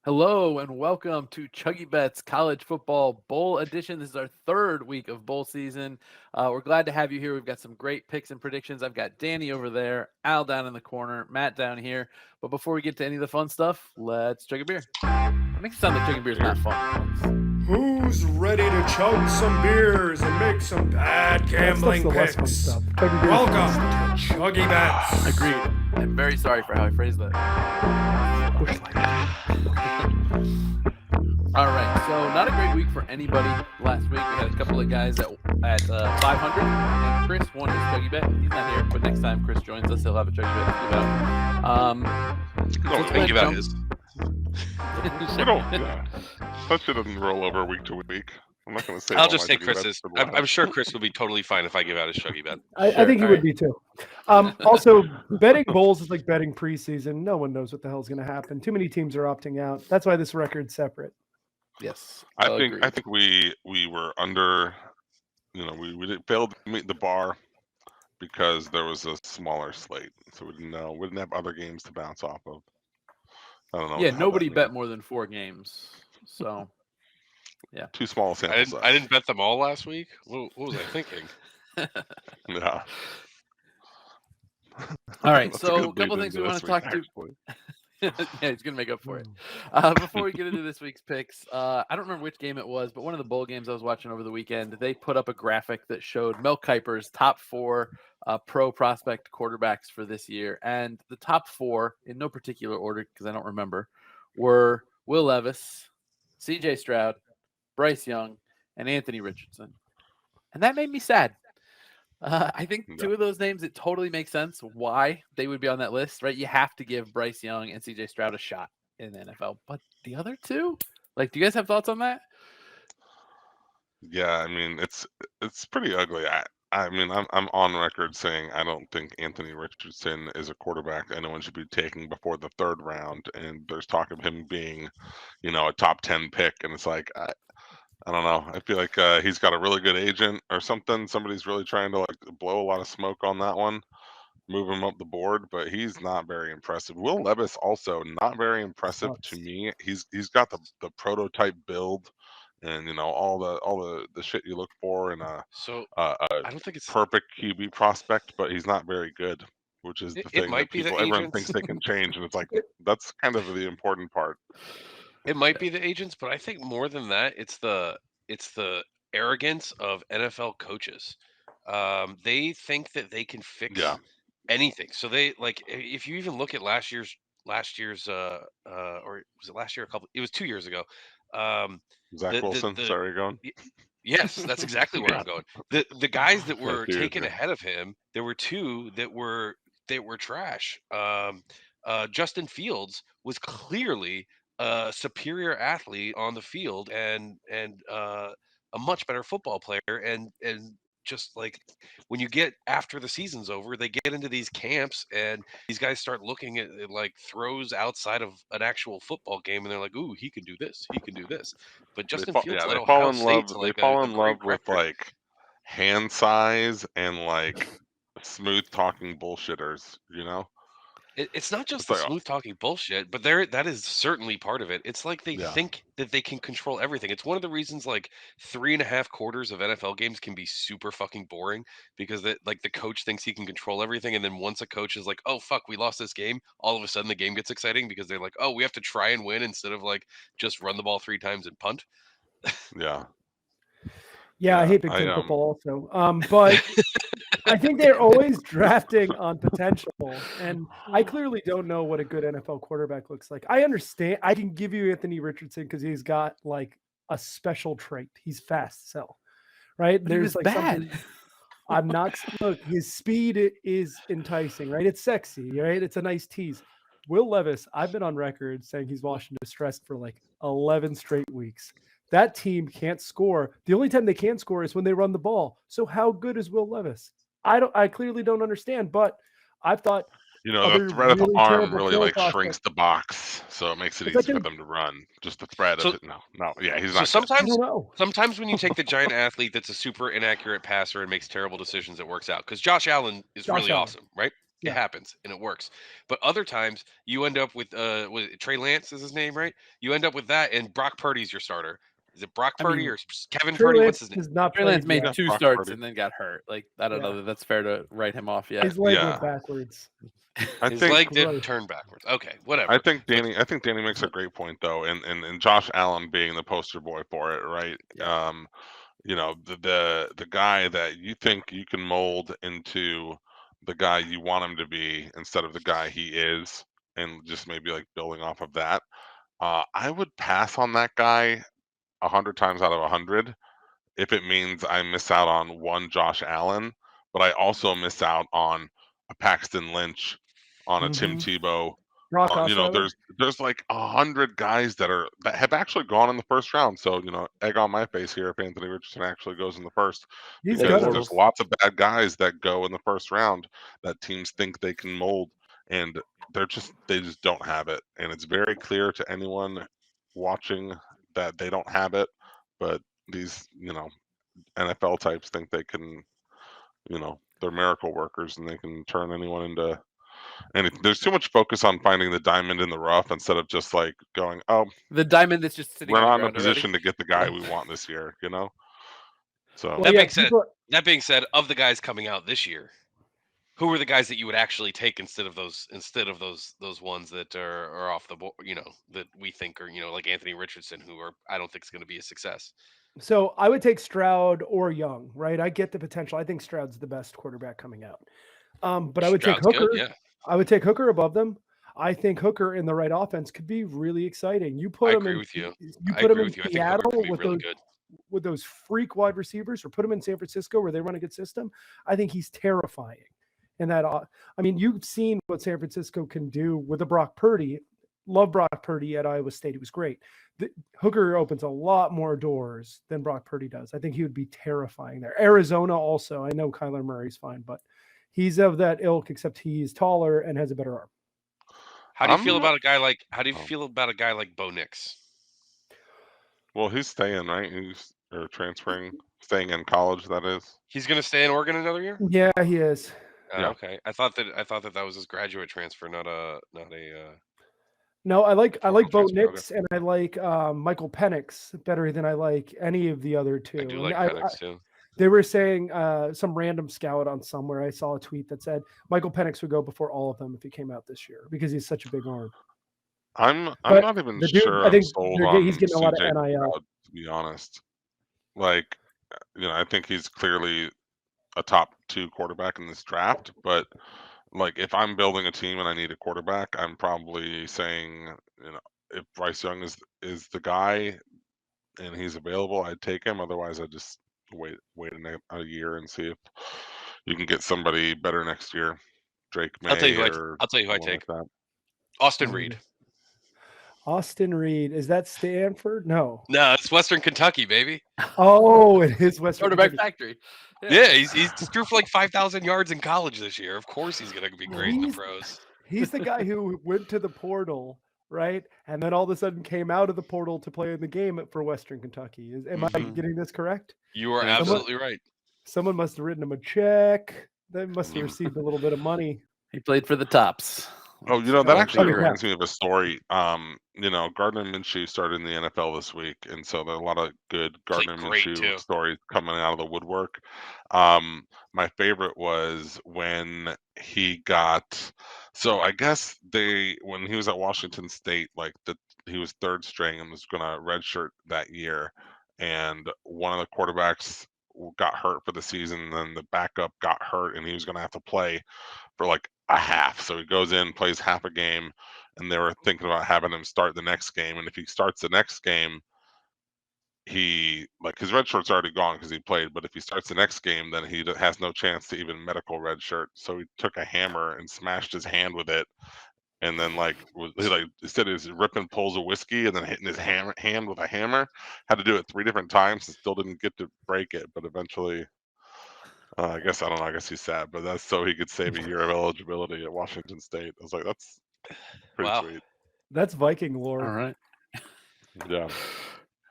Hello and welcome to ChuggieBets College Football Bowl Edition. This is our third week of bowl season. We're glad to have you here. We've got some great picks and predictions. I've got Danny over there, Al down in the corner, Matt down here. But before we get to any of the fun stuff, let's chug a beer. It makes it sound like chugging beer is not fun. Who's ready to chug some beers and make some bad gambling picks? Welcome to ChuggieBets. Agreed. I'm very sorry for how I phrased that. All right, so not a great week for anybody last week. We had a couple of guys at 500, and Chris won his Chuggy Bet. He's not here, but next time Chris joins us, he'll have a Chuggy Bet to give out. I can give out his. We don't. Yeah. That shit doesn't roll over week to week. I'm not going to say. I'll just say Chris's. I'm sure Chris will be totally fine if I give out his Chuggy Bet. I think he would be too. Also, betting bowls is like betting preseason. No one knows what the hell is going to happen. Too many teams are opting out. That's why this record's separate. Yes, I think we were under. We failed to meet the bar because there was a smaller slate, so we didn't have other games to bounce off of. I don't know. Yeah, nobody bet more than 4 games, so yeah, too small a sample size. I didn't bet them all last week. What was I thinking? Yeah. All right, so a couple things we want to talk to. Yeah, he's going to make up for it. Before we get into this week's picks, I don't remember which game it was, but one of the bowl games I was watching over the weekend, they put up a graphic that showed Mel Kiper's top 4 pro prospect quarterbacks for this year. And the top 4, in no particular order because I don't remember, were Will Levis, C.J. Stroud, Bryce Young, and Anthony Richardson. And that made me sad. I think 2 of those names, it totally makes sense why they would be on that list, right? You have to give Bryce Young and CJ Stroud a shot in the NFL. But the other 2, do you guys have thoughts on that? Yeah, I mean, it's pretty ugly. I mean, I'm on record saying I don't think Anthony Richardson is a quarterback anyone should be taking before the 3rd round. And there's talk of him being, a top 10 pick. And it's like, I don't know. I feel like he's got a really good agent or something. Somebody's really trying to blow a lot of smoke on that one, move him up the board, but he's not very impressive. Will Levis also not very impressive to me. He's got the prototype build, and all the shit you look for in a I don't think it's perfect QB prospect, but he's not very good, which is the thing that everyone agents. thinks they can change, and it's like that's kind of the important part. It might be the agents, but I think more than that, it's the arrogance of NFL coaches. They think that they can fix anything. So they if you even look at last year's or was it last year? It was 2 years ago. Zach Wilson. Sorry, you're going. Yes, that's exactly where I'm going. The guys that were taken ahead of him, there were 2 that were trash. Justin Fields was clearly a superior athlete on the field and a much better football player, and just when you get after the season's over, they get into these camps and these guys start looking at throws outside of an actual football game, and they're like, "Ooh, he can do this, he can do this." But Justin Fields, they fall in love. They fall in love with hand size and smooth talking bullshitters. It's not just the smooth talking bullshit, but that is certainly part of it. It's like they think that they can control everything. It's one of the reasons 3.5 quarters of NFL games can be super fucking boring because the coach thinks he can control everything, and then once a coach is like, "Oh fuck, we lost this game," all of a sudden the game gets exciting because they're like, "Oh, we have to try and win instead of just run the ball 3 times and punt." Yeah, I hate Big Ten football also. But I think they're always drafting on potential. And I clearly don't know what a good NFL quarterback looks like. I understand. I can give you Anthony Richardson because he's got a special trait. He's fast, right? But there's bad. I'm not. Look, his speed is enticing, right? It's sexy, right? It's a nice tease. Will Levis, I've been on record saying he's Washington distressed for 11 straight weeks. That team can't score. The only time they can score is when they run the ball. So how good is Will Levis? I clearly don't understand, but I've thought the threat of the arm really shrinks the box, so it makes it easy for them to run. Just the threat of it. No, yeah, he's not. So sometimes when you take the giant athlete that's a super inaccurate passer and makes terrible decisions, it works out because Josh Allen is really awesome, right? It happens and it works. But other times you end up with Trey Lance is his name, right? You end up with that, and Brock Purdy's your starter. Is it Brock Purdy or Kevin Trey Purdy? Lance What's his name? has not Trey Lance played made yet. 2 Brock starts Purdy. and then got hurt. Like I don't know that that's fair to write him off yet. His leg Yeah. went backwards. His leg did turn backwards. Okay, whatever. I think Danny makes a great point though, and Josh Allen being the poster boy for it, right? Yeah. You know, the guy that you think you can mold into the guy you want him to be instead of the guy he is, and just maybe like building off of that. I would pass on that guy 100 times out of 100 if it means I miss out on one Josh Allen, but I also miss out on a Paxton Lynch, on a Tim Tebow. Brock You know, Osweiler. there's like 100 guys that have actually gone in the first round. So, you know, egg on my face here if Anthony Richardson actually goes in the first, He's because gonna. there's lots of bad guys that go in the first round that teams think they can mold, and they just don't have it. And it's very clear to anyone watching that they don't have it, but these, you know, NFL types think they can, you know, they're miracle workers and they can turn anyone into anything. There's too much focus on finding the diamond in the rough instead of just like going, oh, The diamond that's just sitting we're on the not in a ground position already. to get the guy we want this year, you know? So Well, that yeah, being said, of the guys coming out this year, who are the guys that you would actually take instead of those ones that are off the board, you know, that we think are, you know, like Anthony Richardson, who I don't think is going to be a success. So I would take Stroud or Young, right? I get the potential. I think Stroud's the best quarterback coming out. But I would take Hooker. Good, yeah. I would take Hooker above them. I think Hooker in the right offense could be really exciting. You put him in Seattle with those freak wide receivers, or put him in San Francisco where they run a good system. I think he's terrifying. And that, I mean, you've seen what San Francisco can do with a Brock Purdy. Love Brock Purdy at Iowa State. He was great. Hooker opens a lot more doors than Brock Purdy does. I think he would be terrifying there. Arizona also. I know Kyler Murray's fine, but he's of that ilk, except he's taller and has a better arm. How do you feel about a guy like Bo Nix? Well, he's staying, right? He's transferring, staying in college. That is. He's going to stay in Oregon another year. Yeah, he is. Yeah. Okay, I thought that was his graduate transfer, not a. No, I like Bo Nix and I like Michael Penix better than I like any of the other two. I do like Penix too. They were saying some random scout on somewhere. I saw a tweet that said Michael Penix would go before all of them if he came out this year because he's such a big arm. I'm not even sure. I think he's getting a lot of NIL. To be honest, like, you know, I think he's clearly a top 2 quarterback in this draft. But like, if I'm building a team and I need a quarterback, I'm probably saying, you know, if Bryce Young is the guy and he's available, I'd take him. Otherwise, I just wait a year and see if you can get somebody better next year. Drake May. I'll tell you who I take. Like Austin Reed. Austin Reed. Is that Stanford? No, it's Western Kentucky, baby. Oh, it is Western Quarterback factory. Yeah, he's threw for like 5,000 yards in college this year. Of course, he's going to be great in the pros. He's the guy who went to the portal, right? And then all of a sudden came out of the portal to play in the game for Western Kentucky. Am I getting this correct? You are absolutely right. Someone must have written him a check. They must have received a little bit of money. He played for the Tops. Oh, you know, that actually reminds me of a story. You know, Gardner Minshew started in the NFL this week, and so there are a lot of good Gardner Minshew stories coming out of the woodwork. My favorite was when he got. So I guess when he was at Washington State, like he was third string and was going to redshirt that year, and one of the quarterbacks got hurt for the season, and then the backup got hurt, and he was going to have to play for like a half. So he goes in, plays half a game, and they were thinking about having him start the next game. And if he starts the next game, he, like, his red shirt's already gone because he played. But if he starts the next game, then he has no chance to even medical red shirt. So he took a hammer and smashed his hand with it. And then instead he was ripping pulls of whiskey and then hitting his hand with a hammer. Had to do it 3 different times and still didn't get to break it. But eventually, I guess he's sad, but that's so he could save a year of eligibility at Washington State. I was like, that's pretty sweet. That's Viking lore. All right. Yeah.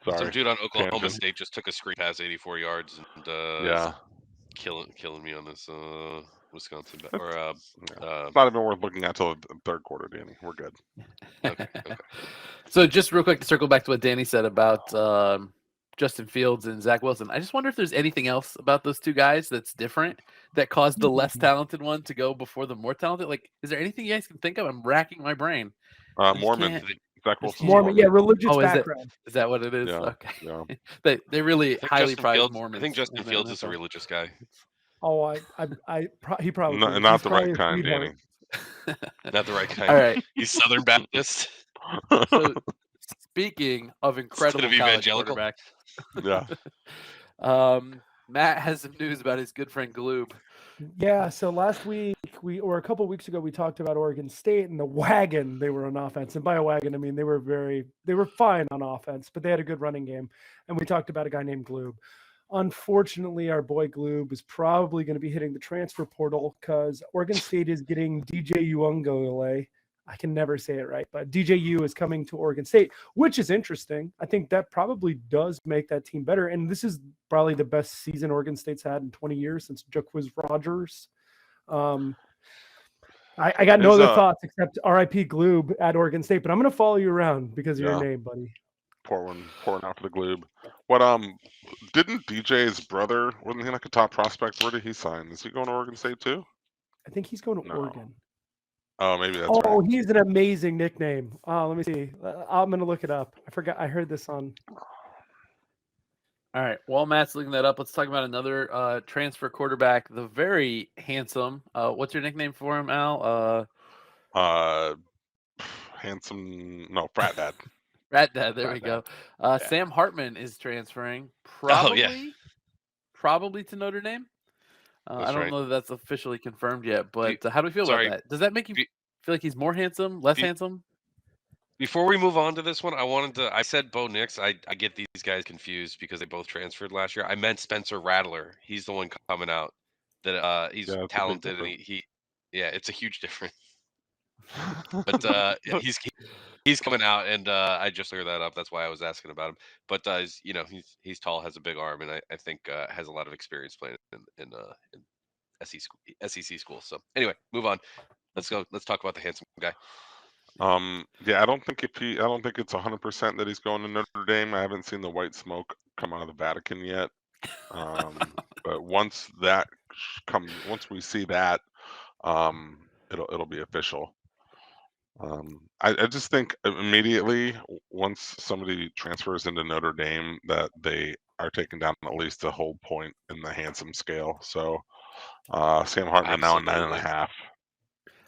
Sorry. Some dude on Oklahoma State just took a screen pass 84 yards and yeah, killing me on this. Wisconsin, It's not even worth looking at till the third quarter, Danny. We're good. okay. So just real quick to circle back to what Danny said about Justin Fields and Zach Wilson. I just wonder if there's anything else about those two guys that's different that caused the less talented one to go before the more talented. Like, is there anything you guys can think of? I'm racking my brain. Mormon. Zach Wilson. Mormon, yeah, religious background. Is that what it is? Yeah, Okay. yeah. They really highly prize Mormons. I think Justin Fields is a religious guy. Oh, he probably Not he's the probably right a kind, sweetheart. Danny. Not the right kind. All right. He's Southern Baptist. So speaking of incredible Instead of college evangelical. quarterbacks, Yeah. Matt has some news about his good friend Gloob. Yeah, so last week or a couple of weeks ago we talked about Oregon State and the wagon they were on offense. And by a wagon, I mean they were fine on offense, but they had a good running game. And we talked about a guy named Gloob. Unfortunately, our boy Gloob is probably going to be hitting the transfer portal because Oregon State is getting DJ Uiagalelei. I can never say it right, but DJU is coming to Oregon State, which is interesting. I think that probably does make that team better. And this is probably the best season Oregon State's had in 20 years since Jaquiz Rogers. I got no other thoughts except RIP Gloob at Oregon State, but I'm going to follow you around because of your name, buddy. Pouring out for the Gloob. What didn't DJ's brother, wasn't he like a top prospect? Where did he sign? Is he going to Oregon State too? I think he's going to Oregon. Oh, maybe that's right. Oh, he's an amazing nickname. Let me see. I'm going to look it up. I forgot. I heard this on. All right. While Matt's looking that up, let's talk about another transfer quarterback, the very handsome. What's your nickname for him, Al? Handsome. No, Frat Dad. Frat Dad. There we go. Sam Hartman is transferring. Probably to Notre Dame. I don't know that that's officially confirmed yet, but how do we feel about that? Does that make you feel like he's more handsome, less handsome? Before we move on to this one, I said Bo Nix. I get these guys confused because they both transferred last year. I meant Spencer Rattler. He's the one coming out that he's talented and it's a huge difference. But he's coming out, and I just cleared that up. That's why I was asking about him. But he's tall, has a big arm, and I think has a lot of experience playing in SEC school. So anyway, move on. Let's go. Let's talk about the handsome guy. I don't think it's 100% that he's going to Notre Dame. I haven't seen the white smoke come out of the Vatican yet. But once we see that, it'll be official. I just think immediately once somebody transfers into Notre Dame that they are taking down at least a whole point in the handsome scale. So Sam Hartman now at 9.5.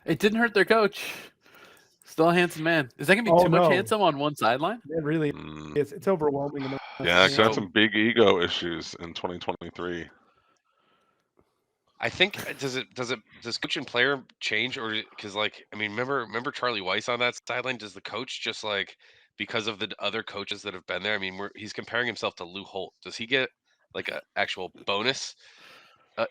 It didn't hurt their coach. Still a handsome man. Is that gonna be too much handsome on one sideline? It really is. It's overwhelming. Yeah, got some big ego issues in 2023. I think does coach and player change, or because remember Charlie Weiss on that sideline? Does the coach just because of the other coaches that have been there? I mean, he's comparing himself to Lou Holt. Does he get an actual bonus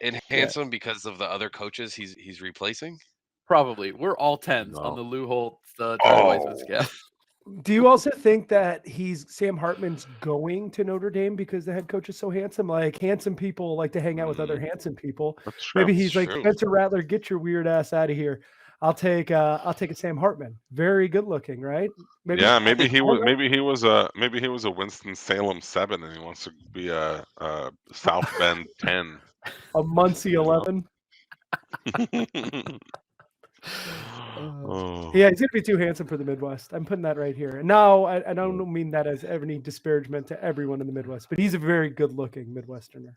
in handsome because of the other coaches he's replacing? Probably. We're all tens on the Lou Holt Charlie Weissman scale. Do you also think that Sam Hartman's going to Notre Dame because the head coach is so handsome? Like handsome people like to hang out with other handsome people. Maybe he's like, Spencer Rattler, get your weird ass out of here. I'll take a Sam Hartman. Very good looking, right? Maybe he was a Winston Salem 7 and he wants to be a South Bend 10. A Muncie 11. Yeah, he's gonna be too handsome for the Midwest. I'm putting that right here. And no, I don't mean that as any disparagement to everyone in the Midwest, but he's a very good-looking Midwesterner.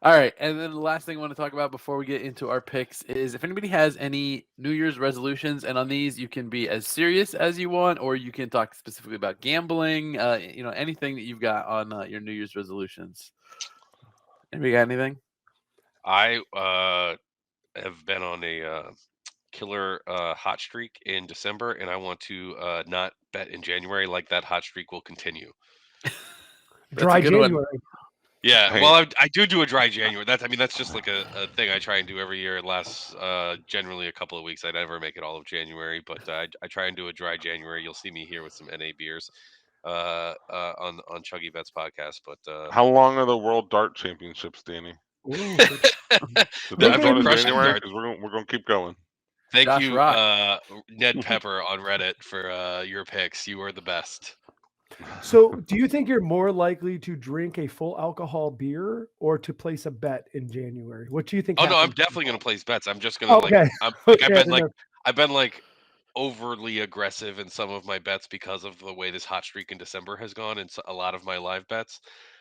All right, and then the last thing I want to talk about before we get into our picks is if anybody has any New Year's resolutions, and on these you can be as serious as you want, or you can talk specifically about gambling. Anything that you've got on your New Year's resolutions. Anybody got anything? I have been on a killer hot streak in December, and I want to not bet in January. Like that hot streak will continue. Dry January. Yeah, well, I do a dry January. That's just like a thing I try and do every year. It lasts generally a couple of weeks. I never make it all of January, but I try and do a dry January. You'll see me here with some NA beers on ChuggieBets podcast. But how long are the World Dart Championships, Danny? Depends on crushing January darts. because we're gonna keep going. Thank Josh you, Rock. Ned Pepper on Reddit for your picks. You are the best. So, do you think you're more likely to drink a full alcohol beer or to place a bet in January? What do you think? Oh no, I'm happens definitely gonna place bets. I'm just gonna Okay. I've been like overly aggressive in some of my bets because of the way this hot streak in December has gone, and a lot of my live bets.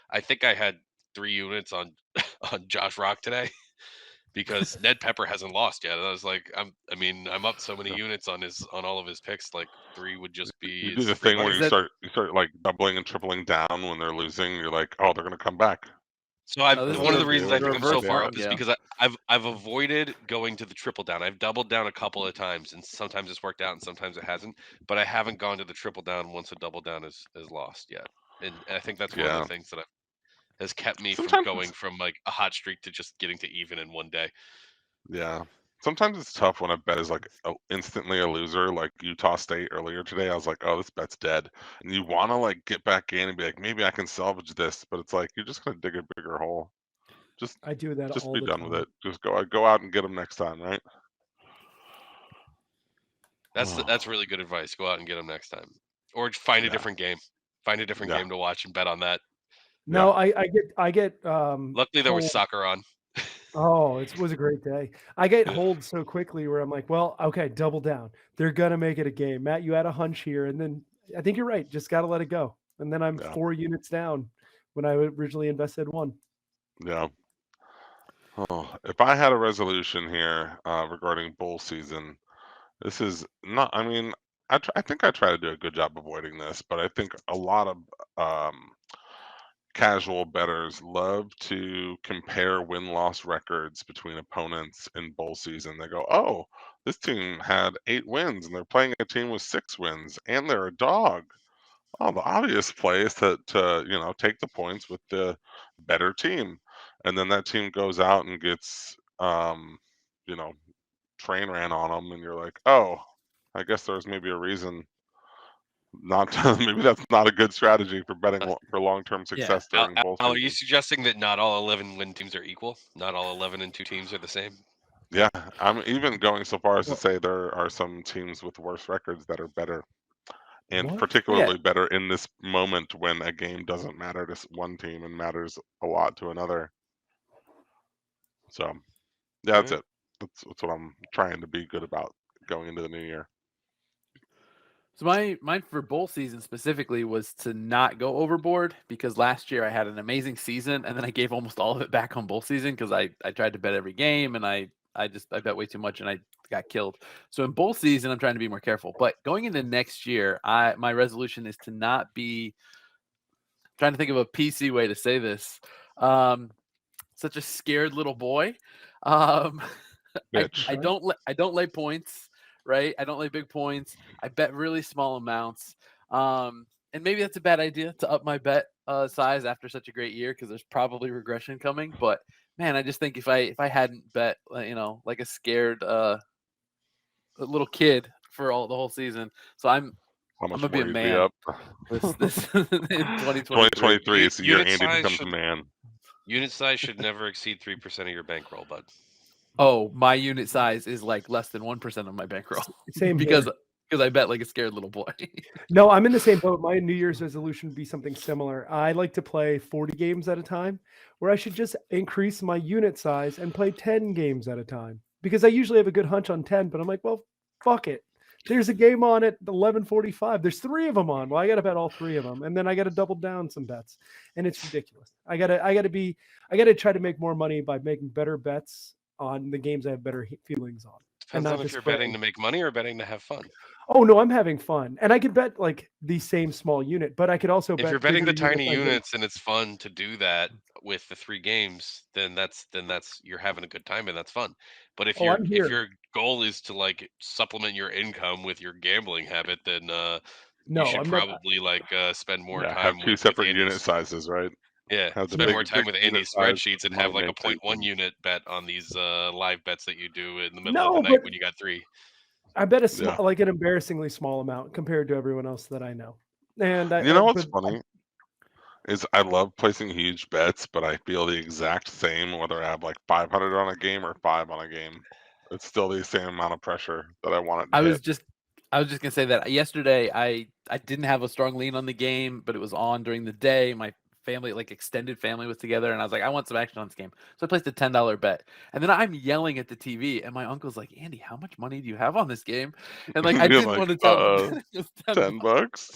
I think I had 3 units on on Josh Rock today because Ned Pepper hasn't lost yet. I was like, I'm up so many units on all of his picks. Like 3 would just You be do the free thing where money. you start like doubling and tripling down when they're losing. You're like, oh, they're gonna come back. So this one is of the reasons I the think I'm so reverse far one, up is yeah. because I've avoided going to the triple down. I've doubled down a couple of times, and sometimes it's worked out, and sometimes it hasn't. But I haven't gone to the triple down once a double down is lost yet. And I think that's one of Yeah. the things that has kept me from Sometimes going from like a hot streak to just getting to even in one day. Yeah. Sometimes it's tough when a bet is like instantly a loser, like Utah State earlier today. I was like, oh, this bet's dead. And you want to like get back in and be like, maybe I can salvage this, but it's like you're just gonna dig a bigger hole. I do that Just all be the done time. with it. Just go out and get them next time, right? That's really good advice. Go out and get them next time, or find a Yeah. different game. Find a different game to watch and bet on that. No, I get Luckily, there was hold. soccer on. Oh, it was a great day. I get hold so quickly where I'm like, well, okay, double down. They're gonna make it a game. Matt, you had a hunch here, and then I think you're right. Just got to let it go. And then I'm Yeah. 4 units down when I originally invested 1. Yeah. Oh, if I had a resolution here regarding bowl season, this is not. I mean, I think I try to do a good job avoiding this, but I think a lot of casual bettors love to compare win-loss records between opponents in bowl season. They go, "Oh, this team had 8 wins, and they're playing a team with 6 wins, and they're a dog." Oh, the obvious play is to take the points with the better team, and then that team goes out and gets you know train ran on them, and you're like, "Oh, I guess there's maybe a reason." Not maybe that's not a good strategy for betting for long-term success during bowl Al, season. are you suggesting that not all 11 win teams are equal? Not all 11-2 teams are the same? Yeah, I'm even going so far as to say there are some teams with worse records that are better, and What? particularly better in this moment when a game doesn't matter to one team and matters a lot to another. So, yeah, that's it. That's what I'm trying to be good about going into the new year. So mine for bowl season specifically was to not go overboard because last year I had an amazing season and then I gave almost all of it back on bowl season because I tried to bet every game and I bet way too much and I got killed. So in bowl season I'm trying to be more careful. But going into next year, my resolution is to not be trying to think of a PC way to say this. Such a scared little boy. I don't lay points, right? I don't lay big points. I bet really small amounts. And maybe that's a bad idea to up my bet size after such a great year because there's probably regression coming. But man, I just think if I hadn't bet, like a scared little kid for the whole season, so I'm gonna be a man. This in 2023. 2023 is the year Andy becomes a man. Unit size should never exceed 3% of your bankroll, bud. Oh, my unit size is like less than 1% of my bankroll. Same because I bet like a scared little boy. No, I'm in the same boat. My New Year's resolution would be something similar. I like to play 40 games at a time, where I should just increase my unit size and play 10 games at a time. Because I usually have a good hunch on 10, but I'm like, well, fuck it. There's a game on at 11:45. There's 3 of them on. Well, I got to bet all 3 of them, and then I got to double down some bets, and it's ridiculous. I got to try to make more money by making better bets on the games I have better feelings on. Depends on if you're betting to make money or betting to have fun. Oh no, I'm having fun, and I could bet like the same small unit, but I could also bet if you're betting the tiny units units and it's fun to do that with the 3 games, then that's you're having a good time and that's fun. But if your goal is to like supplement your income with your gambling habit, then you should probably spend more time. Have 2 separate unit sizes, right? Yeah, spend more time with Andy's spreadsheets and have like a 0.1 unit bet on these live bets that you do in the middle of the night when you got 3. I bet like an embarrassingly small amount compared to everyone else that I know. And you know what's funny is I love placing huge bets, but I feel the exact same whether I have like 500 on a game or 5 on a game. It's still the same amount of pressure that I want it to I was hit. just gonna say that yesterday I didn't have a strong lean on the game, but it was on during the day. My family, like extended family, was together, and I was like, I want some action on this game. So I placed a $10 bet, and then I'm yelling at the TV, and my uncle's like, Andy, how much money do you have on this game? And like I You're didn't like, want to tell him it was $10 bucks.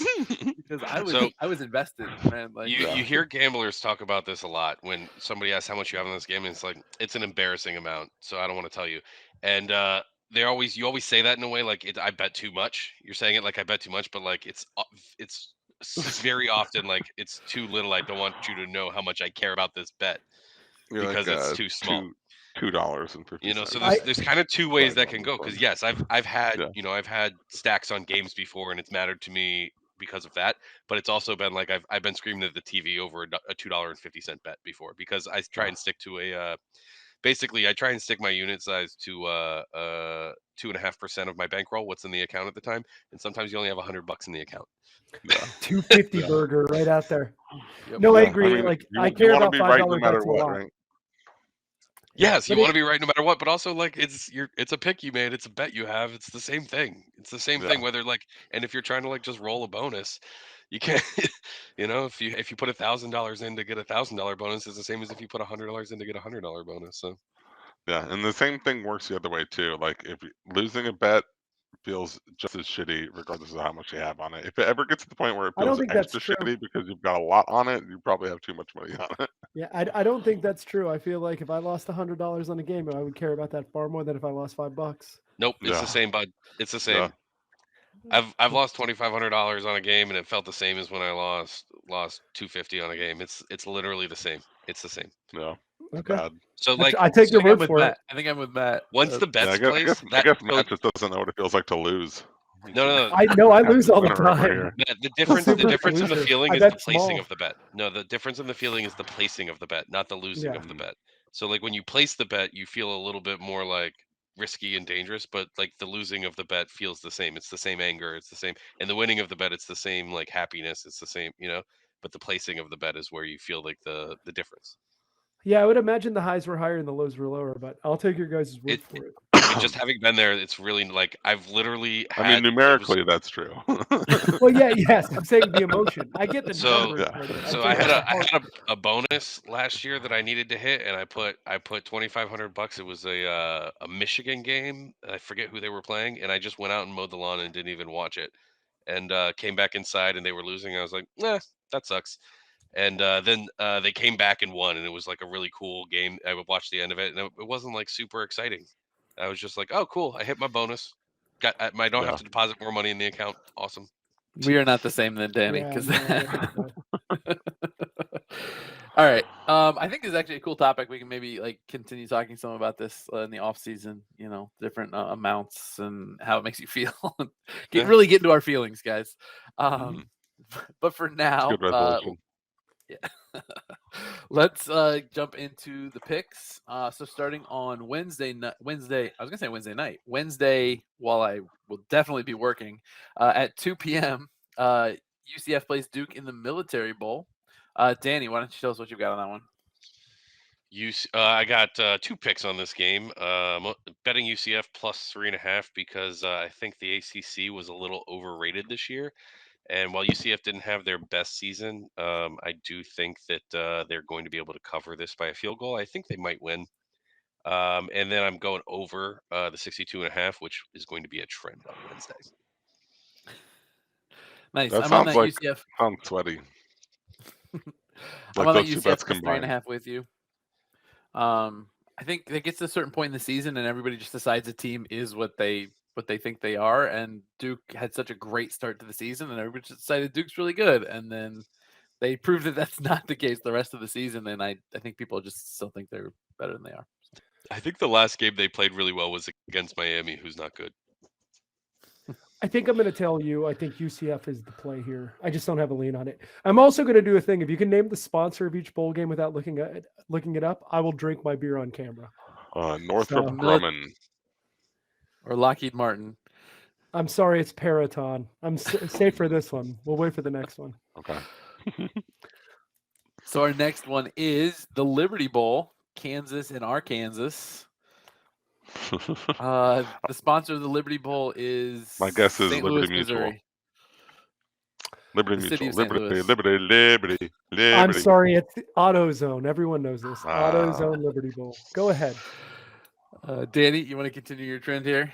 because So I was invested, man. Like you hear gamblers talk about this a lot when somebody asks how much you have on this game, and it's like it's an embarrassing amount, so I don't want to tell you. And you always say that in a way like I bet too much. You're saying it like I bet too much, but like it's very often like it's too little. I don't want you to know how much I care about this bet You're because like it's too small. $2.50. You know, so I- there's kind of two ways that can go. $5 Because yes, I've had Yeah. I've had stacks on games before, and it's mattered to me because of that. But it's also been like I've been screaming at the TV over a $2.50 bet before because I try and stick to a basically I try and stick my unit size to 2.5% of my bankroll, what's in the account at the time, and sometimes you only have $100 in the account. Yeah. 250 Yeah. burger right out there. Yep. No, I Yeah, agree. mean, like you, I you care want to about be right no $5 matter bets a what, lot. right? Yes, you But want to be right no matter what, but also like it's a pick you made, it's a bet you have, it's the same thing. It's the same thing Yeah. whether like and if you're trying to like just roll a bonus, you can't if you put $1,000 in to get $1,000 bonus, it's the same as if you put $100 in to get $100 bonus. So Yeah, and the same thing works the other way too. Like if losing a bet feels just as shitty regardless of how much you have on it. If it ever gets to the point where it I don't feels think that's extra true. shitty because you've got a lot on it, you probably have too much money on it. Yeah, I don't think that's true. I feel like if I lost $100 on a game, I would care about that far more than if I lost $5. nope, it's Yeah. the same, bud. It's the Yeah. same. I've lost $2,500 on a game and it felt the same as when I lost $250 on a game. It's literally the same. It's the same. Yeah. It's Okay. bad. So like I take your I think I'm word with for it. Matt. I think I'm with Matt. once the Yeah, bets I guess placed, I guess Matt so just doesn't know what it feels like to lose. no. I lose all the Winner over time. here. The I'm difference, the super difference in the loser. feeling I is the bet placing small. of the bet. No, the difference in the feeling is the placing of the bet, not the losing Yeah. of the bet. So like when you place the bet, you feel a little bit more like risky and dangerous, but like the losing of the bet feels the same. It's the same anger, it's the same, and the winning of the bet, it's the same like happiness, it's the same, but the placing of the bet is where you feel like the difference. Yeah, I would imagine the highs were higher and the lows were lower, but I'll take your guys' word It, for it. I mean, just having been there, it's really like I've literally I mean, had numerically, that's true. Well, yes, I'm saying the emotion. I get the So- numbers. Yeah. but So think I had the heart- a bonus last year that I needed to hit, and I put $2,500. It was a Michigan game. I forget who they were playing, and I just went out and mowed the lawn and didn't even watch it. And came back inside, and they were losing. I was like, that sucks. And then they came back and won, and it was like a really cool game. I would watch the end of it, and it wasn't like super exciting. I was just like, oh, cool! I hit my bonus. I don't have Yeah. to deposit more money in the account. Awesome. We are not the same then, Danny. Yeah, Because no, I don't think so. all right, I think this is actually a cool topic. We can maybe like continue talking some about this in the off season. Different amounts and how it makes you feel. Yeah. Really get into our feelings, guys. But for now, Good resolution. yeah. Let's jump into the picks. So starting on Wednesday, I was gonna say Wednesday night. Wednesday, while I will definitely be working, at 2 p.m. UCF plays Duke in the Military Bowl. Danny, why don't you tell us what you got on that one? I got 2 picks on this game. Betting UCF plus 3.5 because I think the ACC was a little overrated this year. And while UCF didn't have their best season, I do think that they're going to be able to cover this by a field goal. I think they might win. And then I'm going over the 62.5, which is going to be a trend on Wednesday. Nice. That I'm on sounds that like UCF. sounds sweaty. I'm Like on that those two UCF bets plus combined. 3.5 with you. I think it gets to a certain point in the season, and everybody just decides a team is what they think they are. And Duke had such a great start to the season, and everybody just decided Duke's really good. And then they proved that that's not the case the rest of the season. And I think people just still think they're better than they are. I think the last game they played really well was against Miami, who's not good. I think I'm going to tell you, I think UCF is the play here. I just don't have a lean on it. I'm also going to do a thing. If you can name the sponsor of each bowl game without looking it up, I will drink my beer on camera. Northrop So- Grumman. Or Lockheed Martin. I'm sorry, it's Paraton. I'm safe for this one. We'll wait for the next one. Okay. So our next one is the Liberty Bowl, Kansas and Arkansas. The sponsor of the Liberty Bowl is My guess is St. Liberty Louis, Mutual. Missouri. Liberty The city Mutual. of St. Louis. Liberty. I'm sorry, it's the AutoZone. Everyone knows this. AutoZone Liberty Bowl. Go ahead. Danny, you want to continue your trend here?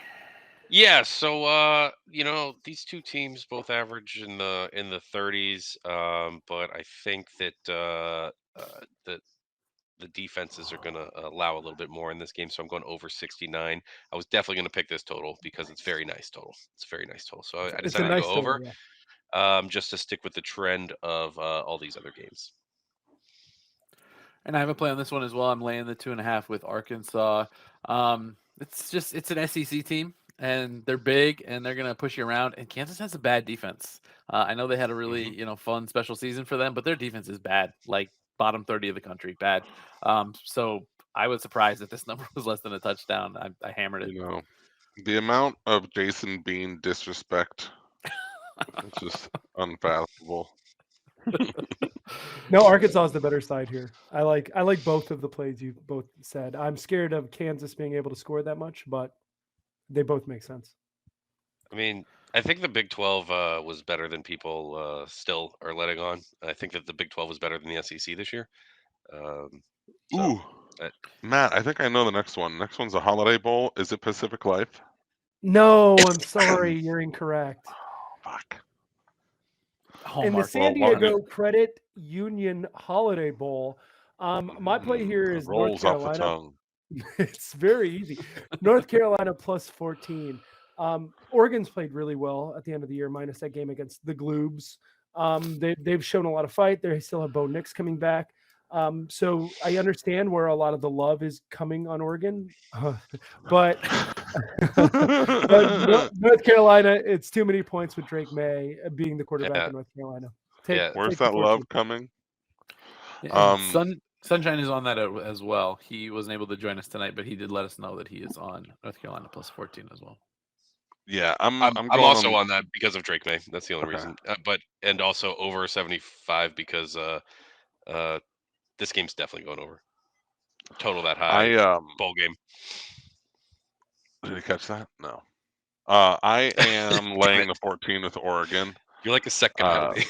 Yeah, so these two teams both average in the 30s, but I think that the defenses are going to allow a little bit more in this game, so I'm going over 69. I was definitely going to pick this total because it's very nice total. It's a very nice total, so I It's a decided nice to go total, over, just to stick with the trend of all these other games. And I have a play on this one as well. I'm laying the 2.5 with Arkansas. It's an SEC team, and they're big, and they're going to push you around. And Kansas has a bad defense. I know they had a really fun special season for them, but their defense is bad, like bottom 30 of the country, bad. So I was surprised that this number was less than a touchdown. I hammered it. The amount of Jason Bean disrespect, it's just unfathomable. No, Arkansas is the better side here. I like both of the plays you both said. I'm scared of Kansas being able to score that much, but they both make sense. I mean, I think the Big 12 was better than people still are letting on. I think that the Big 12 was better than the SEC this year. Matt, I think I know the next one. Next one's a Holiday Bowl. Is it Pacific Life? No, I'm sorry. You're incorrect. Fuck. In the San Diego Credit Union Holiday Bowl, my play here is North Carolina. Off the tongue. It's very easy. North Carolina plus 14. Oregon's played really well at the end of the year, minus that game against the Gloobs. They've shown a lot of fight. They still have Bo Nix coming back. So I understand where a lot of the love is coming on Oregon, but North Carolina, it's too many points with Drake May being the quarterback in North Carolina. Where's that love coming? Sunshine is on that as well. He wasn't able to join us tonight, but he did let us know that he is on North Carolina plus 14 as well. Yeah, I'm also on that because of Drake May. That's the only reason. And also over 75 because this game's definitely going over. Total that high. Bowl game. Did you catch that? No. I am laying the 14 with Oregon. You're like a second ahead of me.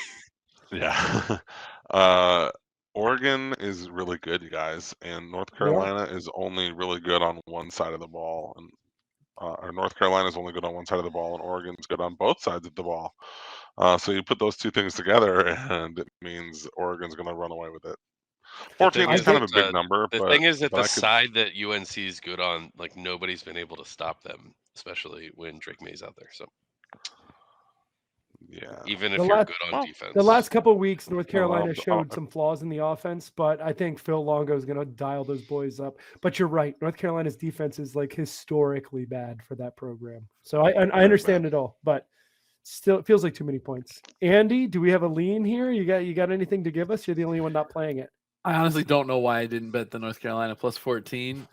Yeah. Oregon is really good, you guys, and North Carolina is only really good on one side of the ball, and or North Carolina is only good on one side of the ball, and Oregon's good on both sides of the ball. So you put those two things together, and it means Oregon's going to run away with it. 14 is kind of a big number. The thing is that the side that UNC is good on, like nobody's been able to stop them, especially when Drake May's out there. So yeah, even if you're good on defense. The last couple of weeks, North Carolina showed some flaws in the offense, but I think Phil Longo is going to dial those boys up. But you're right, North Carolina's defense is like historically bad for that program. So I understand it all, but still, it feels like too many points. Andy, do we have a lean here? You got anything to give us? You're the only one not playing it. I honestly don't know why I didn't bet the North Carolina plus 14.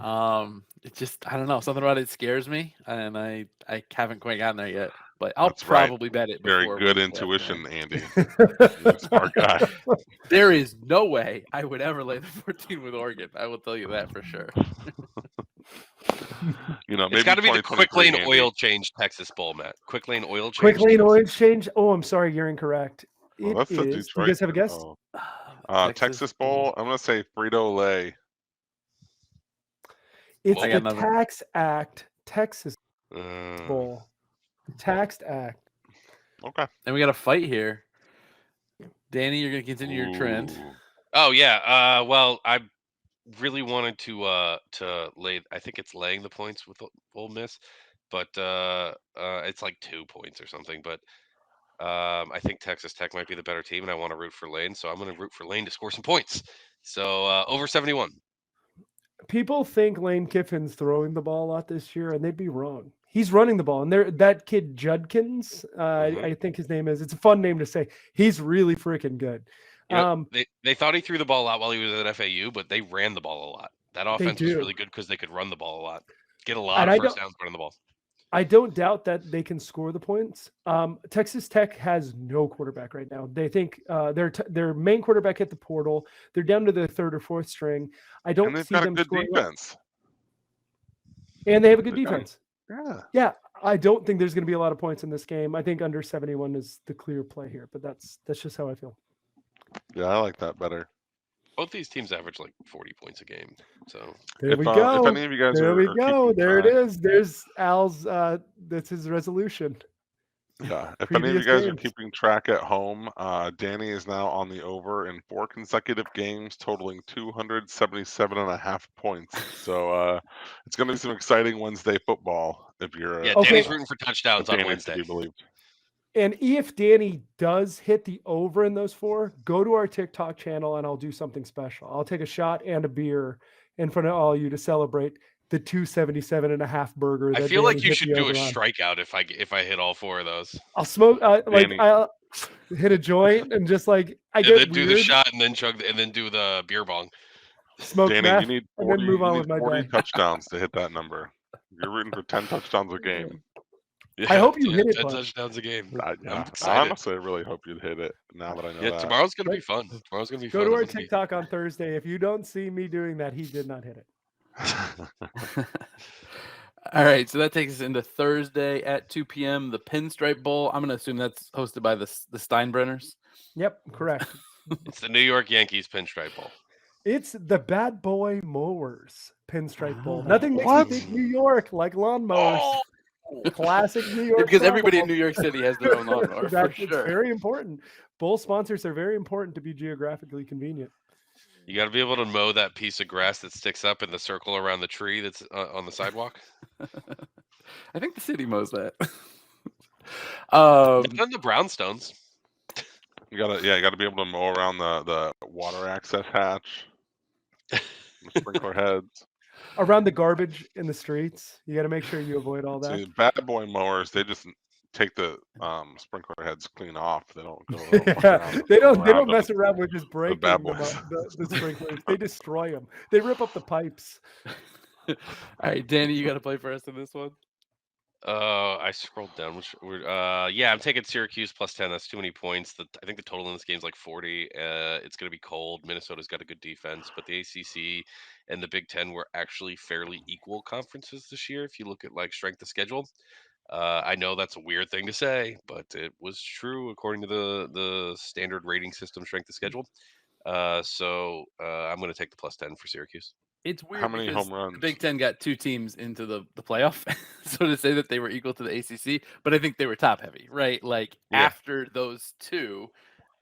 It just, I don't know, something about it scares me, and I haven't quite gotten there yet. But I'll probably bet it. Very good intuition, Andy. Smart guy. There is no way I would ever lay the 14 with Oregon. I will tell you that for sure. Maybe it's got to be the Quick Lane Oil Change Texas Bowl, Matt. Quick Lane Oil Change. Quick Lane Oil Change. Oh, I'm sorry, you're incorrect. That's the Detroit. Do you guys have a guess? Texas Bowl. I'm going to say Frito-Lay. It's the Tax Act Texas Bowl. Taxed Act. Okay. And we got a fight here. Danny, you're going to continue your trend. Oh yeah. Well, I really wanted to lay. I think it's laying the points with Ole Miss, but it's like 2 points or something. But I think Texas Tech might be the better team, and I want to root for Lane, so I'm going to root for Lane to score some points. So over 71. People think Lane Kiffin's throwing the ball a lot this year, and they'd be wrong. He's running the ball, and that kid Judkins, I think his name is. It's a fun name to say. He's really freaking good. They thought he threw the ball out while he was at FAU, but they ran the ball a lot. That offense was really good because they could run the ball a lot, get a lot of first downs running the ball. I don't doubt that they can score the points. Texas Tech has no quarterback right now. They think their main quarterback hit the portal. They're down to their third or fourth string. I And don't they've see got a them good scoring. defense. And they have a good They've got- defense. Yeah. Yeah, I don't think there's going to be a lot of points in this game. I think under 71 is the clear play here, but that's just how I feel. Yeah, I like that better. Both these teams average like 40 points a game. So There we If go. any of you guys There are we go. keeping There it track- is. There's Al's. That's his resolution. Yeah, if any of you Previous guys are games. keeping track at home, Danny is now on the over in 4 consecutive games, totaling 277.5 points. So it's going to be some exciting Wednesday football. If you're yeah, Okay. Danny's rooting for touchdowns on Danny, Wednesday. to be believed. And if Danny does hit the over in those 4, go to our TikTok channel and I'll do something special. I'll take a shot and a beer in front of all you to celebrate the 277.5 burger. I that feel Danny like you hit should the do a over on. strikeout if I hit all 4 of those. I'll smoke Danny. I'll hit a joint and just like I And get then do weird, the shot and then and then do the beer bong. smoke Danny, meth, you need and 40, then move on with my 40 day. touchdowns to hit that number. You're rooting for 10 touchdowns a game. Yeah, hope you hit it, 10 bud. touchdowns a game. Yeah, I'm excited. honestly, I really hope you'd hit it now that I know Yeah, that. tomorrow's gonna Right. be fun. Tomorrow's gonna be Go fun. to I'm our gonna be- TikTok on Thursday. If you don't see me doing that, he did not hit it. All right, so that takes us into Thursday at 2 p.m. The Pinstripe Bowl. I'm going to assume that's hosted by the Steinbrenners. Yep, correct. It's the New York Yankees Pinstripe Bowl. It's the Bad Boy Mowers Pinstripe Bowl. Oh, Nothing makes what? me think New York like lawnmowers. Classic New York. Because everybody in football. New York City has their own lawnmower, for It's sure. very important. Bowl sponsors are very important to be geographically convenient. You got to be able to mow that piece of grass that sticks up in the circle around the tree that's on the sidewalk. I think the city mows that. They've done the brownstones. You gotta be able to mow around the water access hatch, the sprinkler heads. Around the garbage in the streets, you got to make sure you avoid all that. See, bad boy mowers, they just take the sprinkler heads clean off. They don't go. Yeah, they don't around mess them. around with just breaking bad them boys. up, the sprinklers. They destroy them. They rip up the pipes. All right, Danny, you got to play for us in this one. I scrolled down. Yeah, I'm taking Syracuse plus 10. That's too many points. I think the total in this game is like 40. It's going to be cold. Minnesota's got a good defense, but the ACC and the Big Ten were actually fairly equal conferences this year. If you look at like strength of schedule, I know that's a weird thing to say, but it was true according to the standard rating system strength of schedule. So I'm going to take the plus 10 for Syracuse. It's weird How many because home runs? the Big Ten got 2 teams into the playoff. So to say that they were equal to the ACC, but I think they were top heavy, right? Like Yeah. after those 2,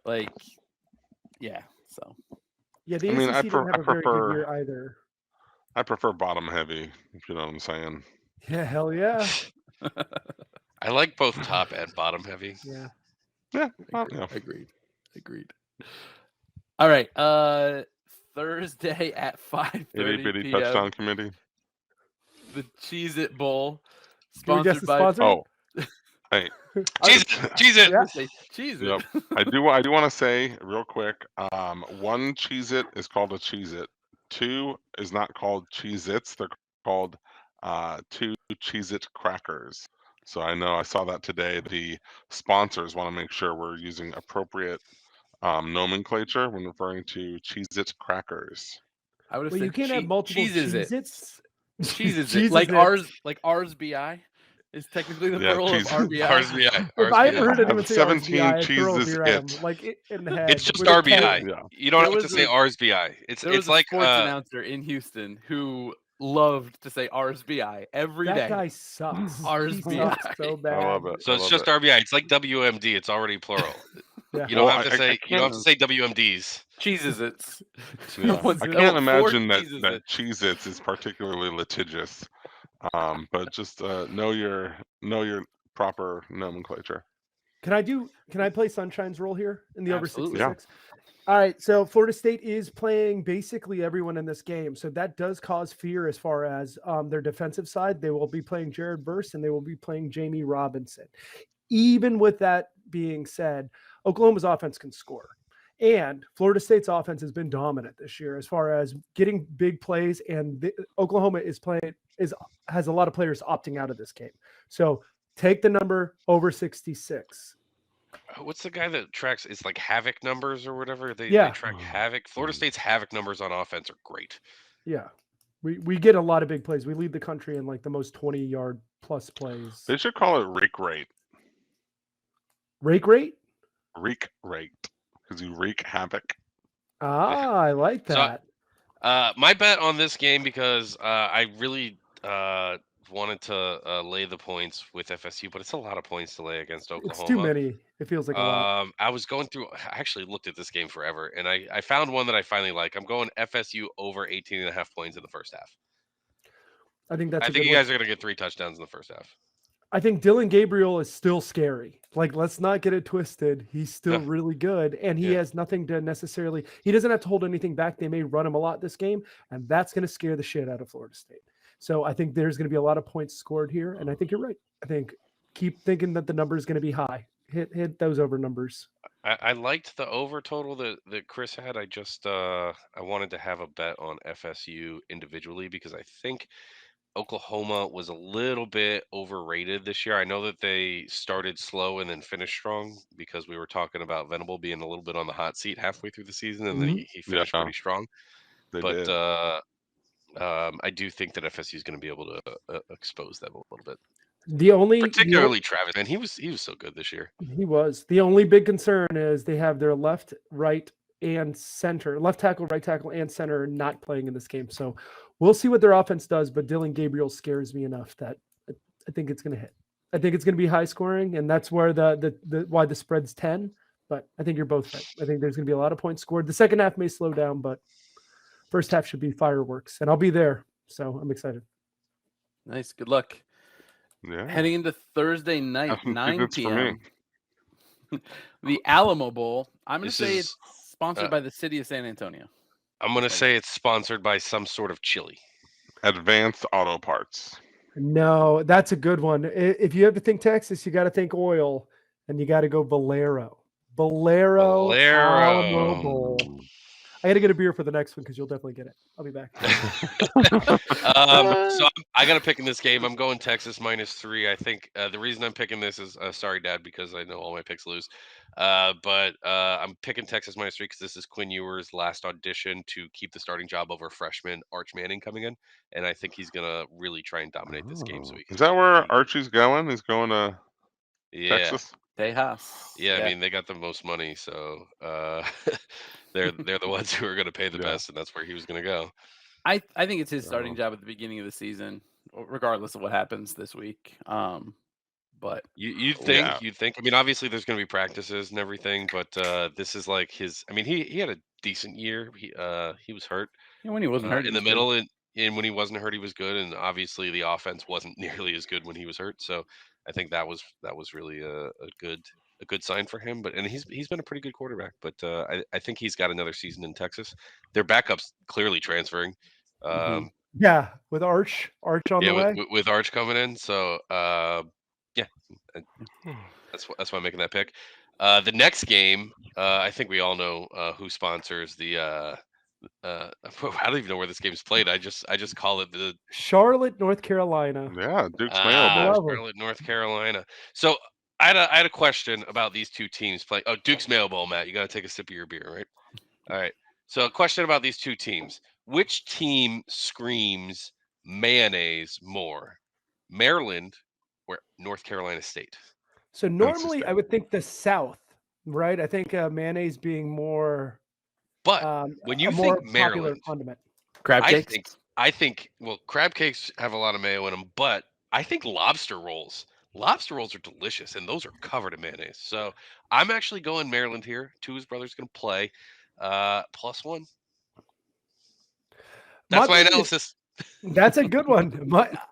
like, yeah. So Yeah, the I mean, ACC didn't have a very good year either. I prefer bottom heavy, if you know what I'm saying. Yeah, hell yeah. I like both top and bottom heavy. Yeah. Yeah, agreed. All right. Thursday at 5:30 itty bitty p.m. touchdown committee. The Cheez-It Bowl, Can we guess sponsored the by. sponsor? Oh, hey, Cheese it. Yeah. Cheez-It. Yep. I do want to say real quick. One Cheez-It is called a Cheez-It. 2 is not called Cheez-Its. They're called 2 Cheez-It crackers. So I saw that today. The sponsors want to make sure we're using appropriate nomenclature when referring to Cheez-It crackers. I would have Well, said you can't have multiple Cheez-Its. Cheez-Its. Cheez-Its. Like ours BI is technically the Yeah, plural of Cheez-Its. RBI. RBI. If I ever heard Have anyone say 17 RBI, I'd throw a cheeses beer at it. him, like in the head. It's just with a pen. RBI. Yeah. You don't There have to was say a- RSBI. There was It's a like sports announcer in Houston who loved to say RSBI every day. That guy sucks. Ours He BI. sucks so bad. I love it. so. I It's love just it. RBI. It's like WMD. It's already plural. Yeah. You don't Well, have to I say. You don't have to can't- say WMDs. Cheez-Its. Yeah. What's I the- can't oh, imagine four that Cheez-Its. Cheez-Its is particularly litigious. But just know your proper nomenclature. Can I play Sunshine's role here in the over Absolutely. 66? All right, so Florida State is playing basically everyone in this game. So that does cause fear as far as their defensive side. They will be playing Jared Verse and they will be playing Jamie Robinson. Even with that being said, Oklahoma's offense can score. And Florida State's offense has been dominant this year as far as getting big plays, and Oklahoma has a lot of players opting out of this game. So take the number over 66. What's the guy that tracks? It's like Havoc numbers or whatever. They track Havoc. Florida State's Havoc numbers on offense are great. Yeah. We get a lot of big plays. We lead the country in like the most 20-yard plus plays. They should call it rake rate. Rake rate? Rake rate. Because you wreak havoc. Ah, I like that. So, my bet on this game, because I really wanted to lay the points with FSU, but it's a lot of points to lay against Oklahoma. It's too many. It feels like a lot. I was going through. I actually looked at this game forever, and I found one that I finally like. I'm going FSU over 18.5 points in the first half. I think that's. I think you guys are going to get 3 touchdowns in the first half. I think Dylan Gabriel is still scary. Like, let's not get it twisted. He's still really good, and he has nothing to necessarily. He doesn't have to hold anything back. They may run him a lot this game, and that's going to scare the shit out of Florida State. So I think there's going to be a lot of points scored here, and I think you're right. I think keep thinking that the number is going to be high. Hit those over numbers. I liked the over total that Chris had. I just I wanted to have a bet on FSU individually because I think Oklahoma was a little bit overrated this year. I know that they started slow and then finished strong because we were talking about Venable being a little bit on the hot seat halway through the season, and then he finished pretty strong. But I do think that FSU is going to be able to expose them a little bit. Particularly Travis, man, he was so good this year. He was. The only big concern is they have their left, right, and center, left tackle, right tackle, and center not playing in this game. So we'll see what their offense does, but Dylan Gabriel scares me enough that I think it's going to hit. I think it's going to be high scoring, and that's where why the spread's 10. But I think you're both right. I think there's going to be a lot of points scored. The second half may slow down, but first half should be fireworks, and I'll be there. So I'm excited. Nice. Good luck. Yeah. Heading into Thursday night, 9 p.m. The Alamo Bowl. I'm going to say it's sponsored by the city of San Antonio. I'm going to say it's sponsored by some sort of chili. Advanced Auto Parts. No, that's a good one. If you have to think Texas, you got to think oil, and you got to go Valero. Valero. Alamo Bowl. I got to get a beer for the next one because you'll definitely get it. I'll be back. So I got to pick in this game. I'm going Texas -3. I think the reason I'm picking this is sorry, Dad, because I know all my picks lose. But I'm picking Texas -3 because this is Quinn Ewers' last audition to keep the starting job over freshman Arch Manning coming in, and I think he's gonna really try and dominate this game. So is that where Archie's going? He's going to Texas. Tejas. Yeah, I mean they got the most money, so they're the ones who are going to pay the best, and that's where he was going to go. I think it's his starting job at the beginning of the season, regardless of what happens this week. But you'd think. I mean, obviously there's going to be practices and everything, but this is like his. I mean, he had a decent year. He was hurt. Yeah, when he wasn't hurt in the middle, and when he wasn't hurt, he was good. And obviously the offense wasn't nearly as good when he was hurt. So I think that was really a good sign for him. But he's been a pretty good quarterback. But I think he's got another season in Texas. Their backup's clearly transferring. Yeah, with Arch on the way. With Arch coming in. So that's why I'm making that pick. The next game, I think we all know who sponsors the. I don't even know where this game's played. I just call it the Charlotte, North Carolina. Yeah, Duke's Mayo Bowl. Charlotte, North Carolina. So I had a question about these two teams playing. Oh, Duke's Mayo Bowl, Matt. You got to take a sip of your beer, right? All right. So a question about these two teams. Which team screams mayonnaise more? Maryland or North Carolina State? So normally I would think the South, right? I think mayonnaise being more. But when you think Maryland, condiment. Crab cakes. I think crab cakes have a lot of mayo in them, but I think lobster rolls are delicious, and those are covered in mayonnaise. So I'm actually going Maryland here. Tua's brother's going to play +1. That's my analysis. That's a good one.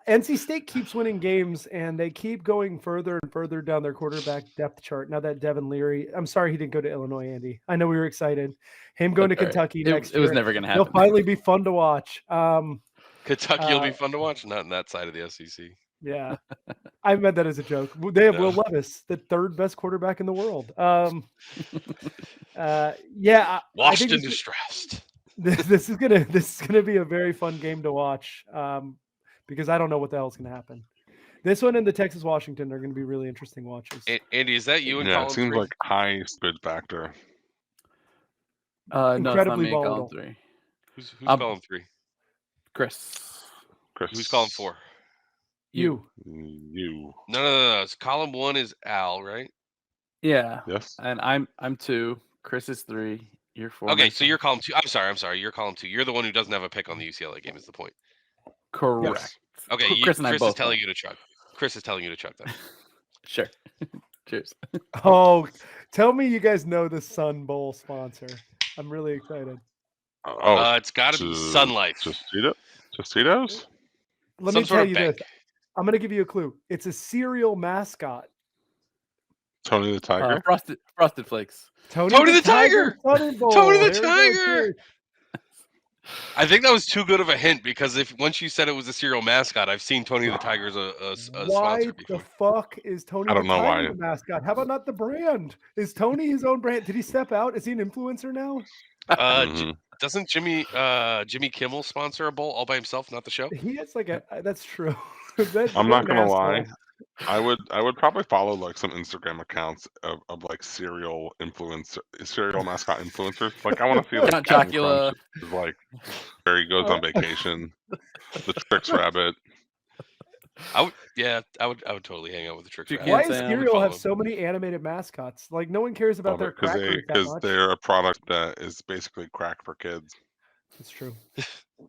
NC State keeps winning games, and they keep going further and further down their quarterback depth chart. Now that Devin Leary, I'm sorry he didn't go to Illinois, Andy. I know we were excited. Him going to Kentucky next year. It was never going to happen. He'll finally be fun to watch. Kentucky will be fun to watch, not on that side of the SEC. Yeah. I meant that as a joke. They have Will Levis, the third best quarterback in the world. Yeah, I think Washington distressed. this is gonna be a very fun game to watch. Because I don't know what the hell is gonna happen. This one and the Texas Washington are going to be really interesting watches. Andy, is that you in Yeah, column it seems 3? like high spin factor. No, it's not Incredibly me in column volatile. 3. Who's column 3? Chris. Who's column 4? You. No. It's column 1 is Al, right? Yeah. Yes. And I'm 2. Chris is 3. You're 4. Okay, so you're column 2. I'm sorry. You're column 2. You're the one who doesn't have a pick on the UCLA game. Is the point? Correct. Yes. Okay, Chris and I Chris both is telling don't. you to chug. Chris is telling you to chug that. Sure. Cheers. Oh, tell me you guys know the Sun Bowl sponsor. I'm really excited. It's got to be Sun Life. Tostitos? Let Some me sort tell of you bank. this. I'm going to give you a clue. It's a cereal mascot. Tony the Tiger? Frosted Flakes. Tony the Tiger! Sunny Bowl. Tony the There we go, Tiger! Chris. I think that was too good of a hint because once you said it was a cereal mascot, I've seen Tony the Tiger as a Why sponsor the before. fuck is Tony I the don't know Tiger why. the mascot? How about not the brand? Is Tony his own brand? Did he step out? Is he an influencer now? Doesn't Jimmy Kimmel sponsor a bowl all by himself, not the show? He has like a. That's true. I'm not gonna lie. I would probably follow like some Instagram accounts of like cereal mascot influencers. Like I want to see like Count Captain Chocula. Crunch is like Barry goes on vacation. The Trix Rabbit. I would totally hang out with the Trix Rabbit. Why does Sam. cereal have so many animated mascots? Like no one cares about their crackers that much. They're a product that is basically crack for kids. That's true.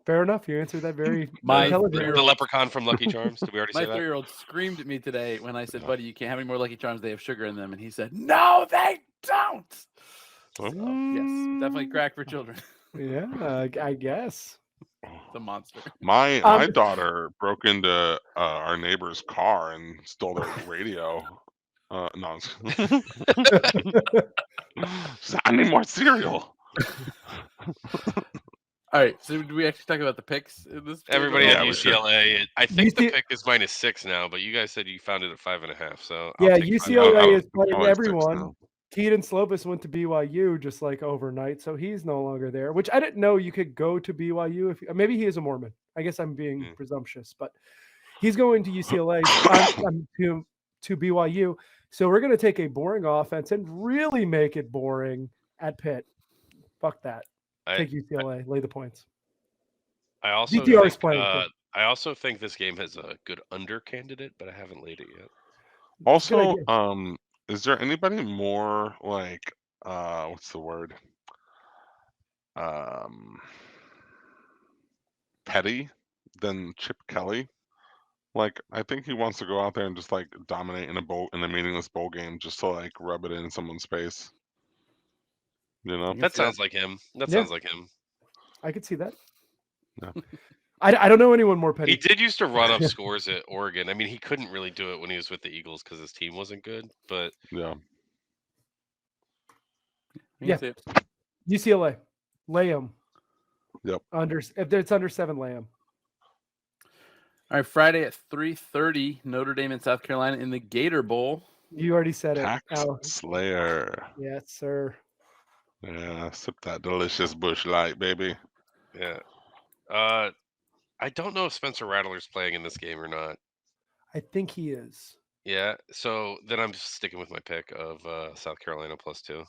Fair enough. You answered that very My intelligently. The leprechaun from Lucky Charms. Did we already My say that? 3-year-old screamed at me today when I said, "Buddy, you can't have any more Lucky Charms. They have sugar in them." And he said, "No, they don't." So, yes, definitely crack for children. Yeah, I guess. It's a monster. My daughter broke into our neighbor's car and stole their radio. No. I need more cereal. All right, so do we actually talk about the picks? In this Everybody Yeah, at we should. UCLA. I think the pick is -6 now, but you guys said you found it at 5.5. So yeah, I'll take UCLA is playing probably 6 everyone. now. Keaton Slovis went to BYU just like overnight, so he's no longer there. Which I didn't know you could go to BYU if maybe he is a Mormon. I guess I'm being presumptuous, but he's going to UCLA to BYU. So we're going to take a boring offense and really make it boring at Pitt. Fuck that. Take UCLA, lay the points. I also DTR is think, playing. I also think this game has a good under candidate, but I haven't laid it yet. Also, is there anybody more like what's the word? Petty than Chip Kelly? Like I think he wants to go out there and just like dominate in a meaningless bowl game just to like rub it in someone's face. You know? That sounds like him. Sounds like him. I could see that. Yeah. I don't know anyone more petty. He did used to run up scores at Oregon. I mean, he couldn't really do it when he was with the Eagles because his team wasn't good. But yeah. UCLA, lay them. Yep. If it's under 7, lay them. All right, Friday at 3:30, Notre Dame and South Carolina in the Gator Bowl. You already said it. Tax Slayer. Yes, sir. Yeah, sip that delicious Busch Light, baby. Yeah. I don't know if Spencer Rattler's playing in this game or not. I think he is. Yeah. So then I'm sticking with my pick of South Carolina +2.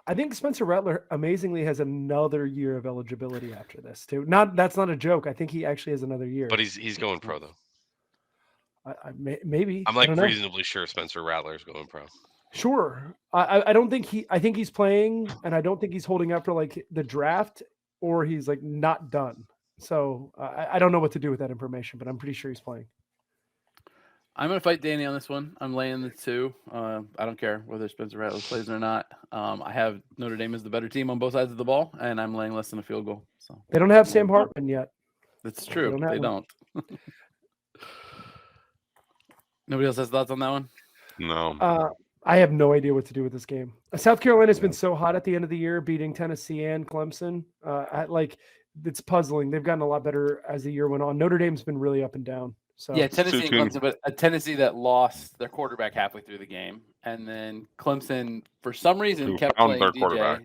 I think Spencer Rattler amazingly has another year of eligibility after this too. That's not a joke. I think he actually has another year. But he's going pro though. Maybe. I'm like reasonably sure Spencer Rattler's going pro. Sure. I don't think I think he's playing, and I don't think he's holding up for like the draft, or he's like not done. So I don't know what to do with that information, but I'm pretty sure he's playing. I'm going to fight Danny on this one. I'm laying the 2. I don't care whether Spencer Rattler plays or not. I have Notre Dame as the better team on both sides of the ball, and I'm laying less than a field goal. So they don't have Sam Hartman yet. That's true. They don't. Nobody else has thoughts on that one? No. I have no idea what to do with this game. South Carolina's been so hot at the end of the year, beating Tennessee and Clemson. It's puzzling. They've gotten a lot better as the year went on. Notre Dame's been really up and down. So yeah, Tennessee and Clemson, but a Tennessee that lost their quarterback halfway through the game, and then Clemson for some reason Who kept found playing their DJ. quarterback.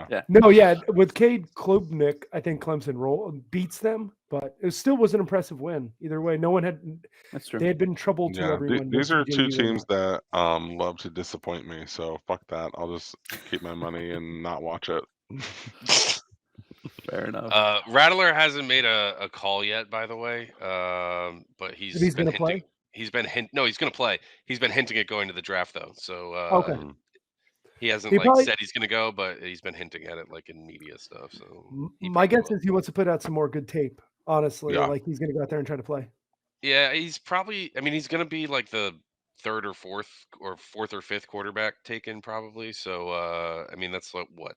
Yeah. No, yeah, with Cade Klubnik, I think Clemson beats them, but it still was an impressive win. Either way, no one had. That's true. They had been trouble to everyone. These are two TJU teams that love to disappoint me. So fuck that. I'll just keep my money and not watch it. Fair enough. Rattler hasn't made a call yet, by the way. But he's going to play. He's been No, he's going to play. He's been hinting at going to the draft though. So Okay. He hasn't said he's going to go, but he's been hinting at it like in media stuff. So my guess is he wants to put out some more good tape. Honestly, Yeah. like he's going to go out there and try to play. Yeah, he's probably. I mean, he's going to be like the third or fourth or fifth quarterback taken probably. So I mean, that's like what,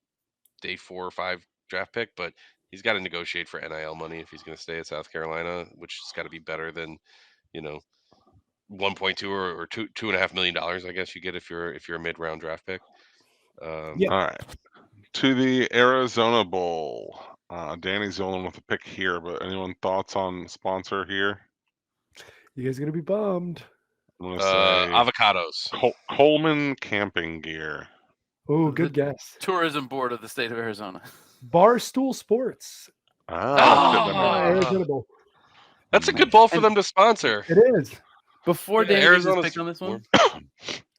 day 4 or 5 draft pick, but he's got to negotiate for NIL money if he's going to stay at South Carolina, which has got to be better than, 1.2 or $2.5 million, I guess you get if you're a mid-round draft pick. Yeah. All right. To the Arizona Bowl. Danny's the only one with a pick here, but anyone thoughts on sponsor here? You guys are going to be bummed. I'm going to say avocados. Coleman Camping Gear. Oh, good guess. Tourism Board of the state of Arizona. Barstool Sports. Arizona Bowl. That's a good bowl for them to sponsor. It is. Before Yeah, Danny gives his Arizona's pick on this one,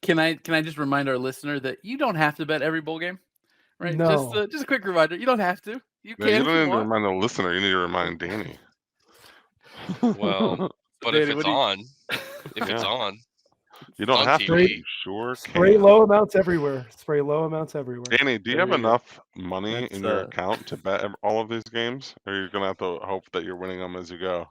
can I just remind our listener that you don't have to bet every bowl game, right? No. Just a quick reminder. You don't have to. You can. You if don't you need to want. remind the listener. You need to remind Danny. Well, but Danny, if it's on, you don't on have TV. to. You sure Spray can. low amounts everywhere. Spray low amounts everywhere. Danny, do you There have you go. enough money That's, in your account to bet all of these games? Or are you going to have to hope that you're winning them as you go?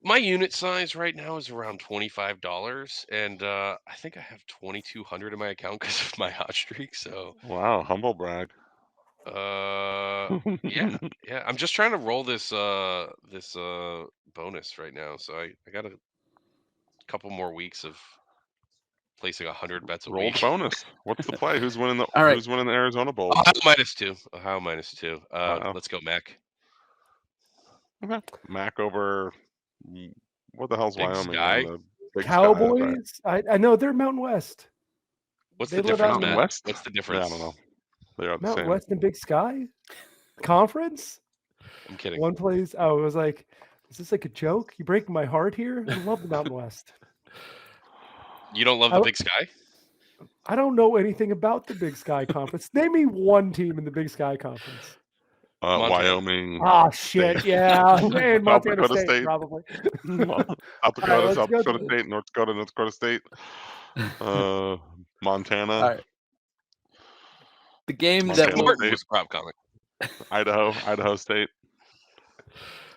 My unit size right now is around $25, and I think I have 2,200 in my account because of my hot streak. So Wow, humble brag. yeah. I'm just trying to roll this bonus right now. So I got a couple more weeks of placing 100 bets a Roll week. bonus. What's the play? Who's winning the All right. Who's winning the Arizona Bowl? Ohio -2. Wow. Let's go, Mac. Okay. Mac over what the hell's Big Wyoming? Sky? in the Big Sky, Cowboys. right? I know they're Mountain West. What's They the live difference, out in Matt? West? What's the Yeah, difference? I don't know. They are the Mountain same. West and Big Sky conference. I'm kidding. One place. Oh, it was like, is this like a joke? You breaking my heart here? I love the Mountain West. You don't love the Big Sky? I don't know anything about the Big Sky Conference. Name me one team in the Big Sky Conference. Montana. Wyoming. Ah, shit. Yeah. And Montana Dakota State, State. probably. South Dakota, let's South go Dakota to- State, North Dakota State, Montana, All right. The game Montana that will. Morton was a prop comic. Idaho State.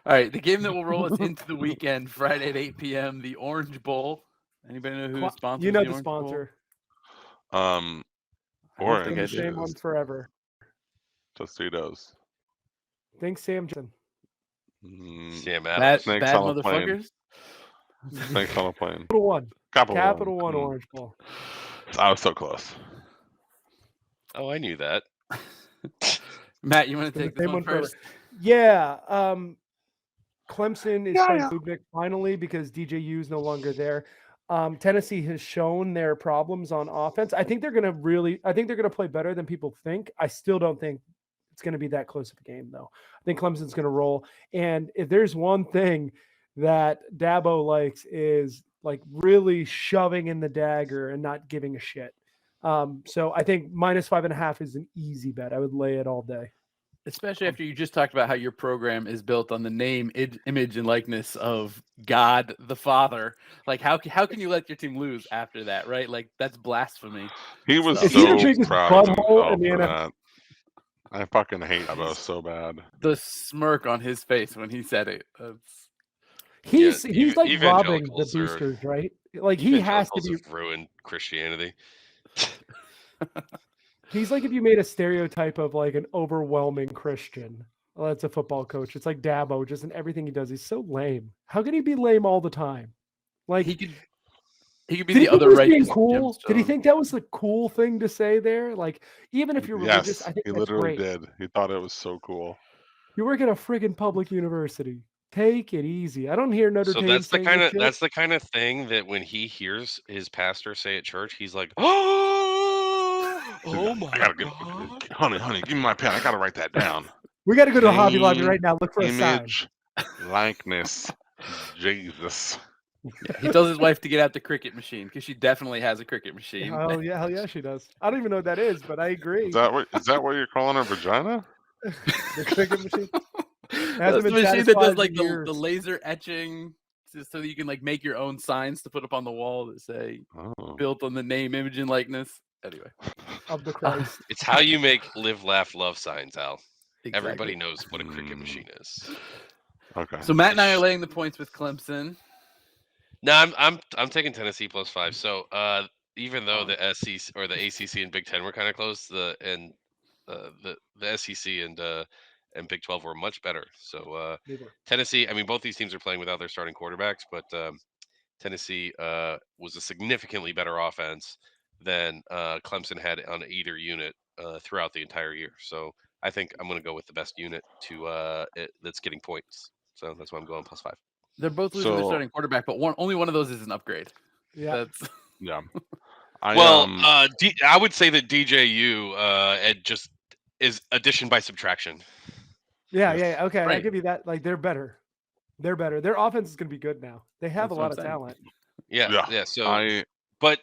All right, the game that will roll us into the weekend, Friday at 8 p.m. The Orange Bowl. Anybody know who sponsors? You know the Orange Bowl? sponsor. I don't think Orange I The same do. one forever. Tostitos. Think Sam Johnson. Sam Bad, Adams. Snakes bad on a plane. motherfuckers. Thanks on a plane. Capital One. Capital One Mhm. Orange Bowl. I was so close. Oh, I knew that. Matt, you want to The take this same one forever. first? Yeah. Clemson is playing Klubnik finally because DJU is no longer there. Tennessee has shown their problems on offense. I think they're going to play better than people think. I still don't think it's going to be that close of a game, though. I think Clemson's going to roll. And if there's one thing that Dabo likes is like really shoving in the dagger and not giving a shit. So I think -5.5 is an easy bet. I would lay it all day. Especially after you just talked about how your program is built on the name, image, and likeness of God the Father. Like, how can you let your team lose after that, right? Like, that's blasphemy. He was Is he the so biggest proud of butthole himself in the for NFL? that. I fucking hate Dabo so bad. The smirk on his face when he said it. He's Yeah, like robbing the evangelicals are- boosters, right? Like he has to be. Evangelicals have ruined Christianity. He's like if you made a stereotype of like an overwhelming Christian. Well, that's a football coach. It's like Dabo, just in everything he does. He's so lame. How can he be lame all the time? Like He could be did he the think other he was right. being cool? Did he think that was the cool thing to say there? Like even if you're religious, Yes, I think he that's literally great. did. He thought it was so cool. You work at a friggin' public university. Take it easy. I don't hear Notre Dame that's the saying kind this of shit. that's the kind of thing that when he hears his pastor say at church, he's like, "Oh my I gotta God. honey, give me my pen. I gotta write that down. We got to go to Hobby Lobby right now. Look for a sign. Image, likeness, Jesus. Yeah, he tells his wife to get out the cricket machine because she definitely has a cricket machine. Hell yeah, she does. I don't even know what that is, but I agree. Is that what you're calling her vagina? The cricket machine. That's the machine that does like the laser etching, so that you can like make your own signs to put up on the wall that say "built on the name, image, and likeness." Anyway, of the Christ. It's how you make live, laugh, love signs, Al. Exactly. Everybody knows what a cricket machine is. Okay. So Matt and I are laying the points with Clemson. No, I'm taking Tennessee +5. So even though the SEC or the ACC and Big Ten were kind of close, the SEC and Big 12 were much better. So Tennessee, I mean, both these teams are playing without their starting quarterbacks, but Tennessee was a significantly better offense than Clemson had on either unit throughout the entire year. So I think I'm going to go with the best unit that's getting points. So that's why I'm going +5. They're both losing their starting quarterback, but only one of those is an upgrade. Yeah. Yeah. I would say that DJU just is addition by subtraction. Yeah. Okay, Right. I'll give you that. Like they're better. Their offense is going to be good now. They have a lot of talent. Yeah. So, but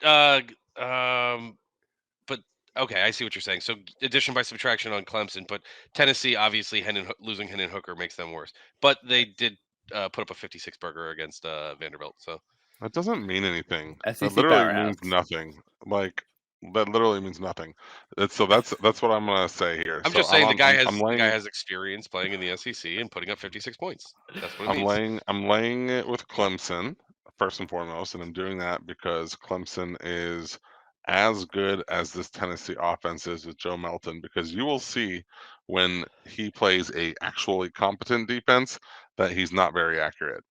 okay, I see what you're saying. So addition by subtraction on Clemson, but Tennessee obviously losing Hendon Hooker makes them worse. But they did put up a 56 burger against Vanderbilt. So that doesn't mean anything. SEC that literally powerhouse. means nothing. Like that literally means nothing. So that's what I'm gonna say here. I'm just saying the guy has experience playing in the SEC and putting up 56 points. That's what it means. I'm laying it with Clemson first and foremost, and I'm doing that because Clemson is as good as this Tennessee offense is with Joe Melton, because you will see when he plays a actually competent defense that he's not very accurate.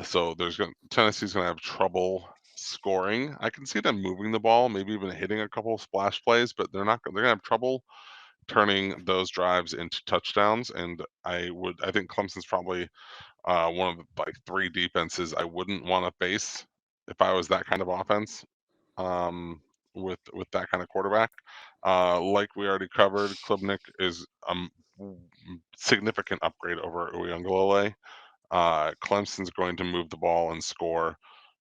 So Tennessee's going to have trouble scoring. I can see them moving the ball, maybe even hitting a couple of splash plays, but they're going to have trouble turning those drives into touchdowns. And I think Clemson's probably one of the like 3 defenses I wouldn't want to face if I was that kind of offense. With that kind of quarterback, like we already covered, Klubnik is a significant upgrade over Uyunglele. Clemson's going to move the ball and score.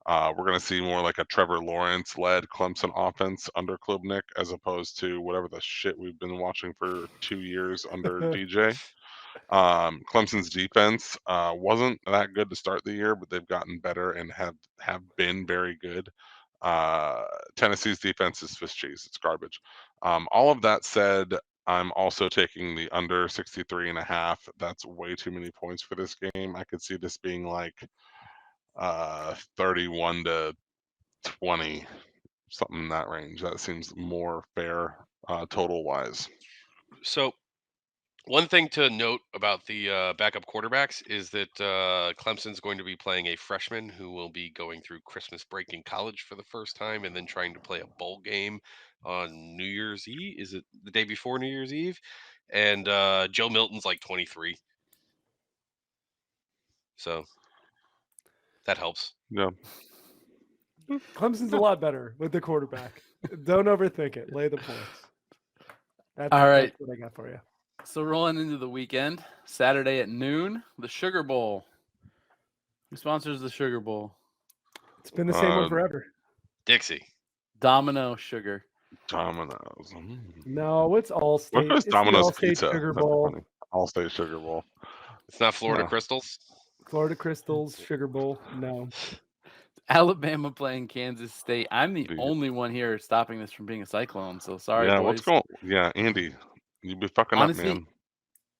We're going to see more like a Trevor Lawrence-led Clemson offense under Klubnik, as opposed to whatever the shit we've been watching for 2 years under DJ. Clemson's defense wasn't that good to start the year, but they've gotten better and have been very good. Tennessee's defense is Swiss cheese. It's garbage. All of that said, I'm also taking the under 63.5. That's way too many points for this game. I could see this being like 31 to 20, something in that range. That seems more fair total wise. So one thing to note about the backup quarterbacks is that Clemson's going to be playing a freshman who will be going through Christmas break in college for the first time and then trying to play a bowl game on New Year's Eve. Is it the day before New Year's Eve? And Joe Milton's like 23. So that helps. Yeah. Clemson's a lot better with the quarterback. Don't overthink it. Lay the points. All right. That's what I got for you. So rolling into the weekend, Saturday at noon, the Sugar Bowl. Who sponsors the Sugar Bowl? It's been the same one forever. Dixie. Domino Sugar. Domino's. No, it's Allstate. What is Domino's Allstate Pizza? Sugar Bowl. Allstate Sugar Bowl. It's not Florida No. Crystals. Florida Crystals Sugar Bowl. No. Alabama playing Kansas State. I'm the only one here stopping this from being a cyclone. So sorry, Yeah, boys. what's going? Yeah, Andy, you'd be fucking Honestly, up, man.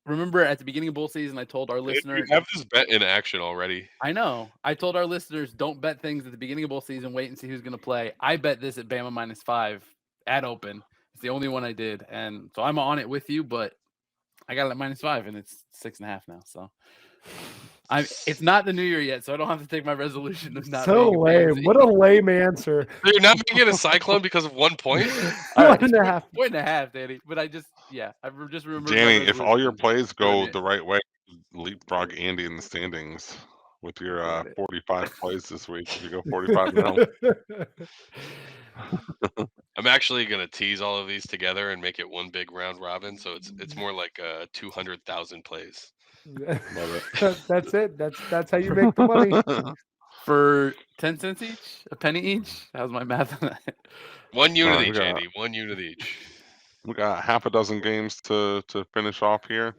Remember at the beginning of bowl season, I told our listener. You have this bet in action already. I know. I told our listeners, don't bet things at the beginning of bowl season. Wait and see who's going to play. I bet this at Bama -5 at open. It's the only one I did, and so I'm on it with you. But I got it at -5, and it's 6.5 now. So it's not the new year yet, so I don't have to take my resolution of not. So lame. What a lame answer. You're not making it a cyclone because of 1 point? Right, 1.5. Point and a half, Danny. But I just remember. Danny, if all your plays go the right way, leapfrog Andy in the standings with your Love it. 45 plays this week. If you go 45-0. I'm actually gonna tease all of these together and make it one big round robin, so it's more like 200,000 plays. Love it. That's it. That's how you make the money. For 10 cents each, a penny each. How's my math on that? One unit Alright, we each, got- Andy. One unit each. We got half a dozen games to finish off here.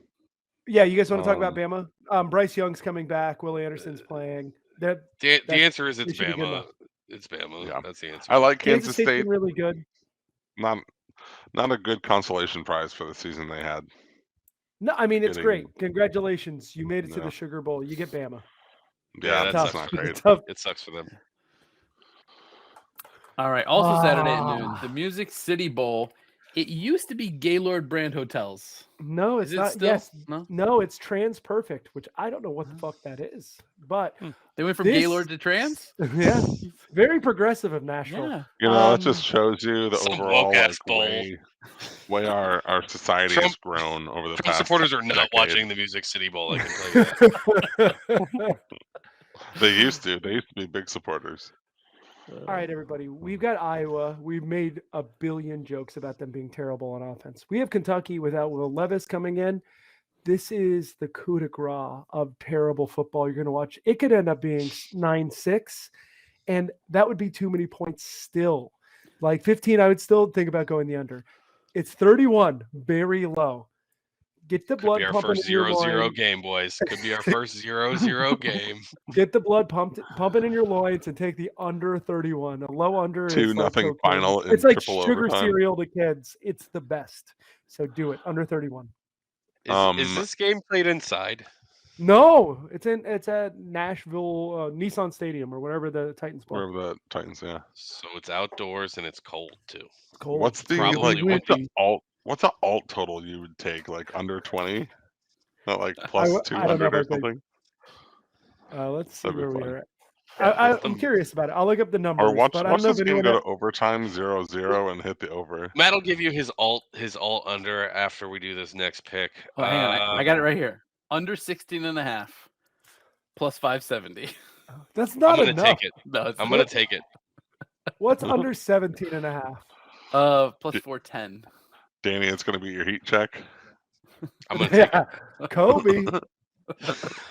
Yeah, you guys want to talk about Bama? Bryce Young's coming back. Will Anderson's playing. The answer is it's they should be good Bama. enough. It's Bama. Yeah. That's the answer. I like Kansas Kansas State's State. been really good. Not a good consolation prize for the season they had. No, I mean it's Getting- great. Congratulations, you made it to Yeah. the Sugar Bowl. You get Bama. Yeah, that that's sucks. not great. Tough. It sucks for them. All right. Also Saturday at noon, the Music City Bowl. It used to be Gaylord Brand Hotels. No, it's Is it not. still? Yes, No? no, it's Trans Perfect, which I don't know what the fuck that is, but They went from This- Gaylord to Trans? yeah, very progressive of Nashville. Yeah. You know, it just shows you the Some overall woke-ass way our society Trump- has grown over the Trump past supporters are not decade. watching the Music City Bowl. I can tell you that. They used to be big supporters. All right, everybody. We've got Iowa. We've made a billion jokes about them being terrible on offense. We have Kentucky without Will Levis coming in. This is the coup de grace of terrible football you're going to watch. It could end up being 9-6, and that would be too many points still. Like 15, I would still think about going the under. It's 31, very low. Get the Could blood be our pumping first in your 0-0 loins. game, boys. Could be our first 0-0 game. Get the blood pumping in your loins and take the under 31. A low under is 2-0 like cocaine. final in It's like triple sugar overtime. cereal to kids. It's the best. So do it under 31. Is this game played inside? No, it's at Nashville Nissan Stadium or whatever the Titans play. Wherever the Titans, yeah. So it's outdoors and it's cold too. It's cold. What's the Probably what's the alt total you would take? Like under 20? Not like plus I don't know 200 or if I think- something? Let's see That'd be where we fun. are at. Yeah, I'm curious about it. I'll look up the numbers. Or watch but I don't know this if game anyone go to overtime 0-0 and hit the over. Matt will give you his alt under after we do this next pick. Oh, hang on. I got it right here. Under 16.5 plus 570. That's I'm not gonna enough. take it. No, it's I'm gonna take it. What's under 17 and a half? plus 410. Danny, it's going to be your heat check. I'm gonna take Yeah, Kobe. it.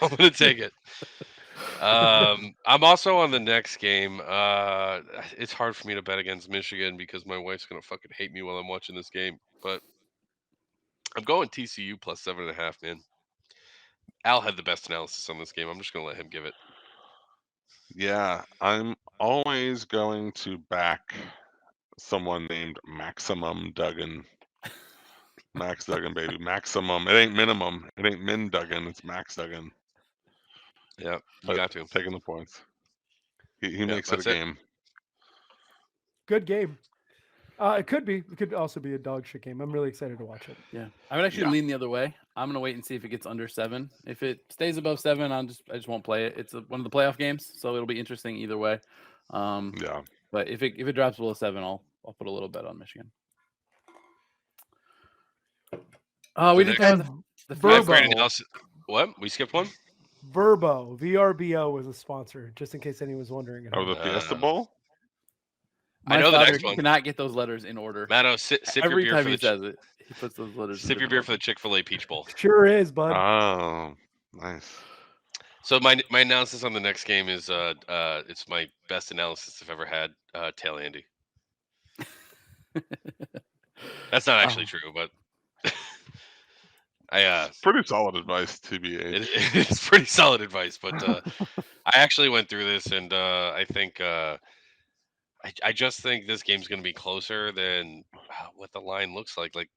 I'm gonna take it. I'm also on the next game. It's hard for me to bet against Michigan because my wife's gonna fucking hate me while I'm watching this game. But I'm going TCU plus 7.5, man. Al had the best analysis on this game. I'm just gonna let him give it. Yeah, I'm always going to back someone named Maximum Duggan. Max Duggan, baby. Maximum. It ain't minimum. It ain't Min Duggan. It's Max Duggan. Yeah, you But got to. taking the points. He makes it a that's it. game. Good game. It could be. It could also be a dog shit game. I'm really excited to watch it. Yeah. I would actually lean the other way. I'm gonna wait and see if it gets under 7. If it stays above 7, I just won't play it. It's one of the playoff games, so it'll be interesting either way. Yeah. But if it drops below 7, I'll put a little bet on Michigan. We did And the I have Verbo. great analysis. What? We skipped one? Verbo, VRBO was a sponsor, just in case anyone was wondering. at Oh, home. the Fiesta Bowl? I know the father next one. cannot get those letters in order. Matto, sip your Every beer time for he the says it, he puts those letters. in sip your beer different for the Chick-fil-A Peach Bowl. Sure is, bud. Oh, nice. So my analysis on the next game is it's my best analysis I've ever had. Tail Andy. That's not actually true, but I Pretty solid advice, TBH. it's pretty solid advice. But I actually went through this, and I think I just think this game's going to be closer than what the line looks like. Like,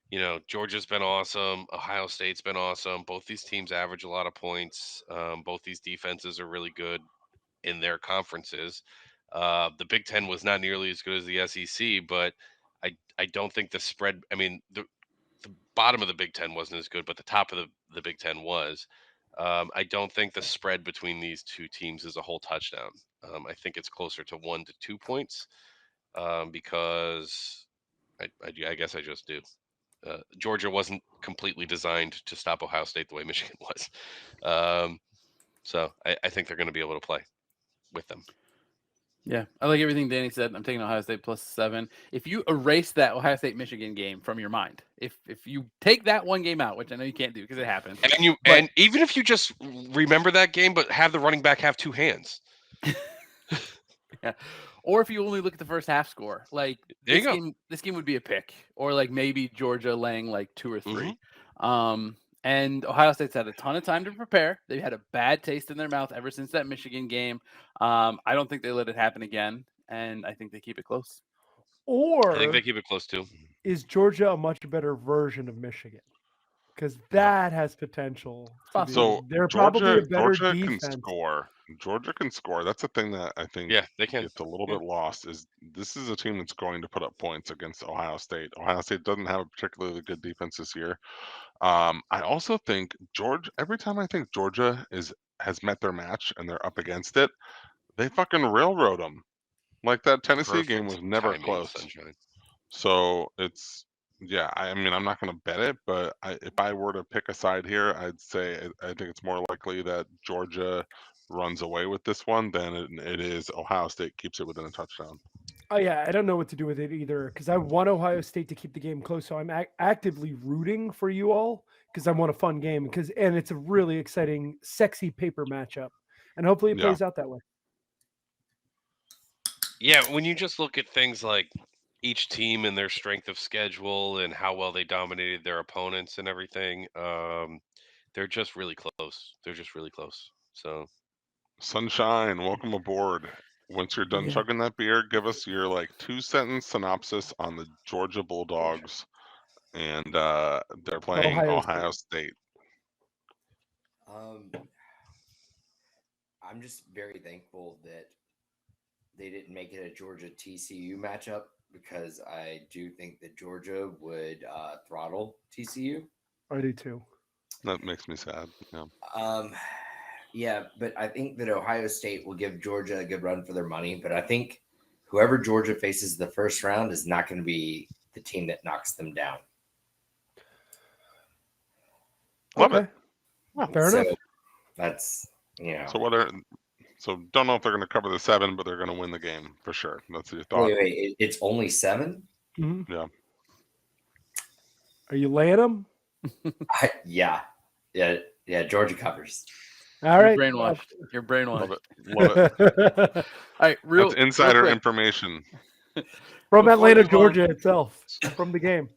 you know, Georgia's been awesome. Ohio State's been awesome. Both these teams average a lot of points. Both these defenses are really good in their conferences. The Big Ten was not nearly as good as the SEC, but I don't think the spread. I mean, the bottom of the Big Ten wasn't as good, but the top of the Big Ten was. I don't think the spread between these two teams is a whole touchdown. I think it's closer to 1 to 2 points because I guess I just do. Georgia wasn't completely designed to stop Ohio State the way Michigan was. So I think they're going to be able to play with them. Yeah, I like everything Danny said. I'm taking Ohio State +7. If you erase that Ohio State Michigan game from your mind, if you take that one game out, which I know you can't do because it happened, and even if you just remember that game, but have the running back have two hands, yeah, or if you only look at the first half score, like this game would be a pick, or like maybe Georgia laying like 2 or 3. And Ohio State's had a ton of time to prepare. They've had a bad taste in their mouth ever since that Michigan game. I don't think they let it happen again, and I think they keep it close. Or I think they keep it close too. Is Georgia a much better version of Michigan? Because that has potential. So they're probably a better Georgia defense. can score. Georgia can score. That's the thing that I think they can. gets a little bit lost. Is this is a team that's going to put up points against Ohio State. Ohio State doesn't have a particularly good defense this year. I also think every time I think Georgia has met their match and they're up against it, they fucking railroad them. Like that Tennessee game was never close. Sunshine. So it's I mean, I'm not going to bet it, but if I were to pick a side here, I'd say I think it's more likely that Georgia runs away with this one than it is Ohio State keeps it within a touchdown. Oh yeah, I don't know what to do with it either because I want Ohio State to keep the game close. So I'm actively rooting for you all because I want a fun game and it's a really exciting, sexy paper matchup, and hopefully it plays out that way. Yeah, when you just look at things like each team and their strength of schedule and how well they dominated their opponents and everything, they're just really close. So, Sunshine, welcome aboard. Once you're done chugging that beer, give us your 2-sentence synopsis on the Georgia Bulldogs, and they're playing Ohio State. I'm just very thankful that they didn't make it a Georgia TCU matchup because I do think that Georgia would throttle TCU. I do too. That makes me sad. Yeah. Yeah, but I think that Ohio State will give Georgia a good run for their money. But I think whoever Georgia faces the first round is not going to be the team that knocks them down. Love it. Fair enough. That's So don't know if they're going to cover the 7, but they're going to win the game for sure. That's your thought. Wait, it's only 7? Mm-hmm. Yeah. Are you laying them? Yeah. Georgia covers. All right. You're brainwashed. Love it. All right, That's insider information from Atlanta, Georgia itself, from the game.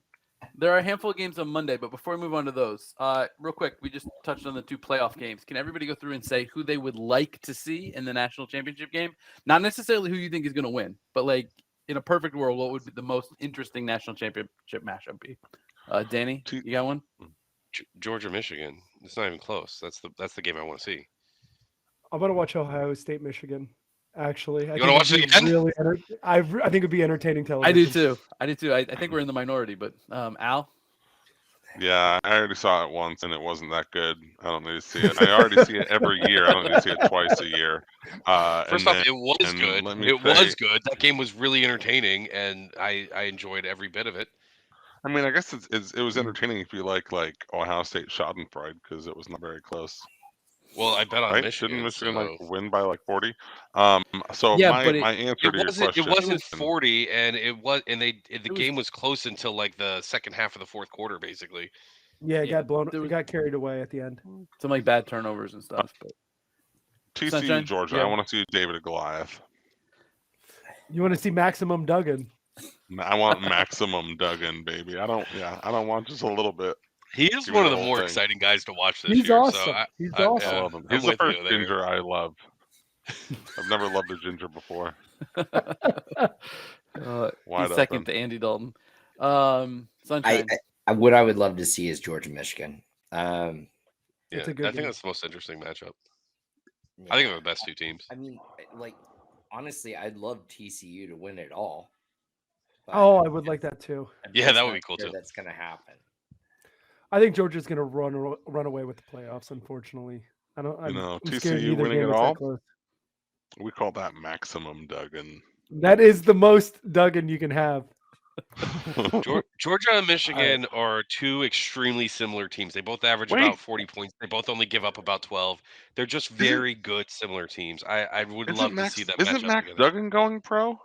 There are a handful of games on Monday, but before we move on to those, real quick, we just touched on the 2 playoff games. Can everybody go through and say who they would like to see in the national championship game? Not necessarily who you think is going to win, but like in a perfect world, what would be the most interesting national championship matchup be? Danny, you got one? Georgia, Michigan. It's not even close. That's the game I want to see. I'm gonna watch Ohio State, Michigan. Actually, you want to watch it again? Really, I think it'd be entertaining television. I do too. I think we're in the minority, but Al. Yeah, I already saw it once, and it wasn't that good. I don't need to see it. I already see it every year. I don't need to see it twice a year. First off, it was good. Was good. That game was really entertaining, and I enjoyed every bit of it. I mean, I guess it was entertaining if you like Ohio State Schadenfreude because it was not very close. Well, I bet on Michigan. Didn't Michigan win by 40? So my answer to your question, it wasn't 40, and the game was close until the second half of the fourth quarter, basically. Yeah, it got carried away at the end. Some bad turnovers and stuff. But TCU, Sunshine? Georgia. I want to see David and Goliath. You want to see Maximum Duggan? I want Maximum Duggan, baby. I don't want just a little bit. He is one of the more exciting guys to watch this year. He's awesome. So He's awesome. I love him. He's the first ginger I love. I've never loved a ginger before. He's second to Andy Dalton. Sunshine. What I would love to see is Georgia, Michigan. I think that's the most interesting matchup. Yeah, I think they're the best 2 teams. I mean, honestly, I'd love TCU to win it all. I would like that too. Yeah, that would be cool too. That's going to happen. I think Georgia's going to run away with the playoffs. Unfortunately, I'm TCU winning it all. We call that Maximum Duggan. That is the most Duggan you can have. Georgia and Michigan are two extremely similar teams. They both average about 40 points. They both only give up about 12. They're just very good, similar teams. I would love to see that match Isn't up Max together. Duggan going pro?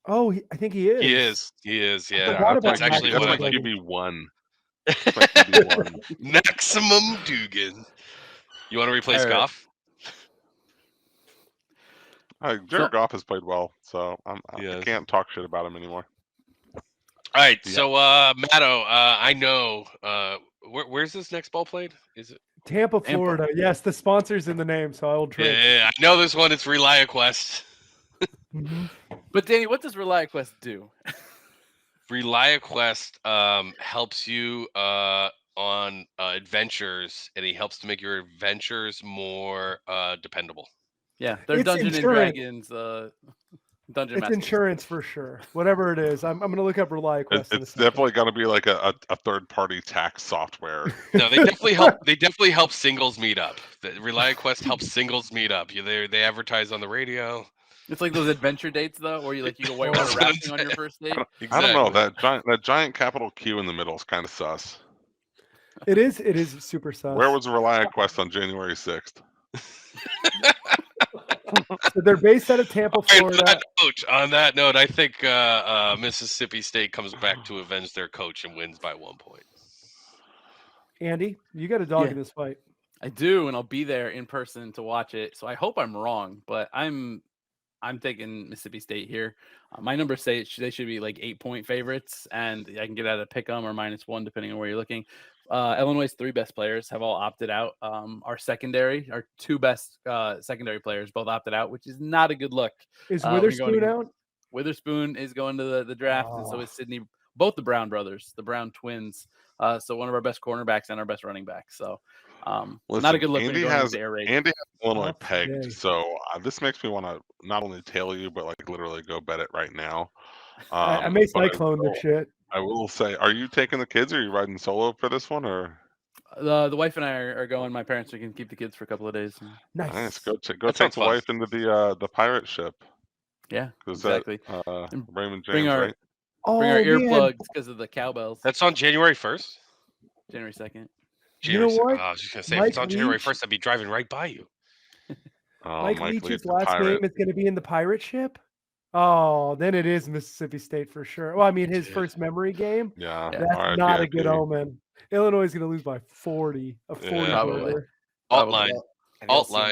Oh, I think he is. He is. I Yeah, forgot about that's actually Max what I my like. QB1. That's my QB1. Maximum Dugan. You want to replace Goff? Jared Goff has played well, so I can't talk shit about him anymore. All right, so Matto, I know. Where's this next ball played? Is it Tampa, Florida? Yes, the sponsor's in the name, so I will drink. Yeah, I know this one. It's ReliaQuest. But Danny, what does ReliaQuest do? ReliaQuest helps you on adventures, and he helps to make your adventures more dependable. Yeah, they're Dungeons and Dragons. Dungeon It's Masters. insurance for sure. Whatever it is, I'm going to look up ReliaQuest. It's definitely got to be like a third-party tax software. No, they definitely help. They definitely help singles meet up. The ReliaQuest helps singles meet up. They advertise on the radio. It's like those adventure dates though, where you go whitewater rafting on your first date. Exactly. I don't know, that giant capital Q in the middle is kind of sus. It is super sus. Where was ReliaQuest on January 6th? So they're based out of Tampa, Florida. On that note, I think Mississippi State comes back to avenge their coach and wins by 1 point. Andy, you got a dog in this fight. I do, and I'll be there in person to watch it. So I hope I'm wrong, but I'm taking Mississippi State here. My numbers say they should be like 8-point favorites, and I can get out of pick 'em or -1 depending on where you're looking. Illinois' 3 best players have all opted out. Our 2 best secondary players both opted out, which is not a good look. Is Witherspoon out? Witherspoon is going to the draft, and so is Sydney. Both the Brown brothers, the Brown twins. So one of our best cornerbacks and our best running back. So not a good look. Andy has Illinois pegged, so this makes me want to not only tail you, but like literally go bet it right now. I may cyclone the shit. I will say, are you taking the kids, or are you riding solo for this one, or? The wife and I are going. My parents can keep the kids for a couple of days. Nice. Go take the wife into the pirate ship. Yeah, exactly. Raymond James, bring our right? Bring our earplugs because of the cowbells. That's on January 1st. January 2nd. You know what? I was just gonna say, if it's on January 1st, I'd be driving right by you. Mike Leach's last name is going to be in the pirate ship. Oh, then it is Mississippi State for sure. Well, I mean, his first memory game. Yeah, that's not a good omen. Illinois is going to lose by 40. A 40 Alt line.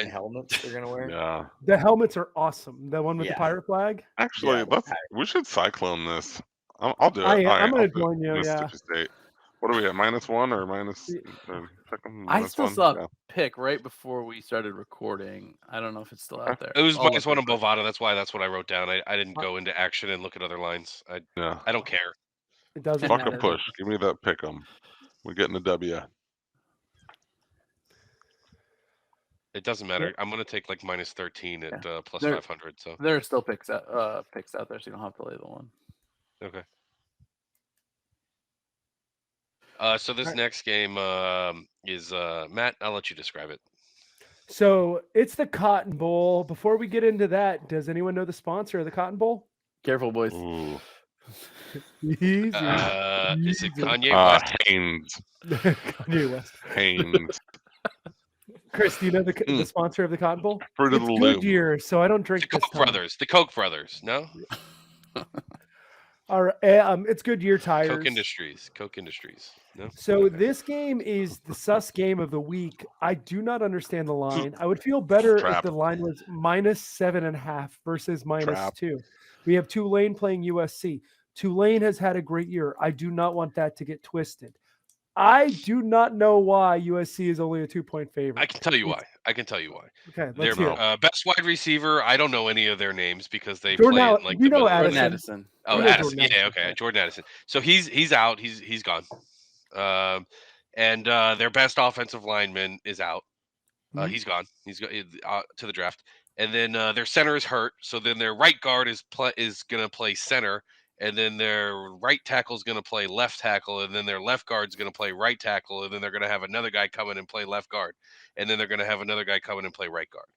The helmets they're going to wear. Yeah, the helmets are awesome. The one with the pirate flag. Actually, we should cyclone this. I'll do it. I'm going to join you. Mississippi State. What are we at? -1 or minus? I still saw a pick right before we started recording. I don't know if it's still out there. It was -1 on Bovada. That's what I wrote down. I didn't go into action and look at other lines. I don't care. It doesn't Fuck matter. a push. Give me that pick 'em. We're getting a W. It doesn't matter. I'm gonna take like -13 at plus 500. So there are still picks out there, so you don't have to lay the one. Okay. So this next game is Matt. I'll let you describe it. So it's the Cotton Bowl. Before we get into that, does anyone know the sponsor of the Cotton Bowl? Careful, boys. Easy. Is it Kanye West? Haynes. Kanye West. Haynes. Chris, do you know the sponsor of the Cotton Bowl? Fruit of the Loom. Goodyear, so I don't drink the Koch brothers. The Koch brothers. No. All right, it's Goodyear tires. Koch Industries. No. So this game is the sus game of the week. I do not understand the line. I would feel better if the line was -7.5 versus -2. We have Tulane playing USC. Tulane has had a great year. I do not want that to get twisted. I do not know why USC is only a 2-point favorite. I can tell you why. Okay, let's hear it. Best wide receiver. I don't know any of their names because they Jordan play in like the Jordan Addison. Oh, Addison. Yeah, okay. Jordan Addison. So he's out. He's gone. And their best offensive lineman is out. He's gone. He's to the draft. And then their center is hurt. So then their right guard is going to play center. And then their right tackle is going to play left tackle, and then their left guard is going to play right tackle, and then they're going to have another guy come in and play left guard, and then they're going to have another guy come in and play right guard.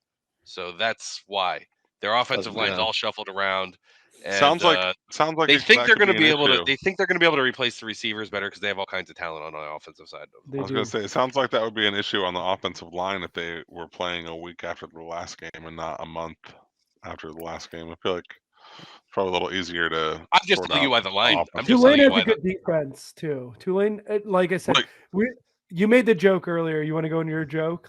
So that's why Their offensive line's all shuffled around. And, sounds like they think they're going to be able to. They think they're going to be able to replace the receivers better because they have all kinds of talent on the offensive side. I was going to say, it sounds like that would be an issue on the offensive line if they were playing a week after the last game and not a month after the last game. I feel like it's probably a little easier to. I'm just telling you why the line. I'm just Tulane telling you has a good defense too. Tulane, like I said, you made the joke earlier. You want to go into your joke?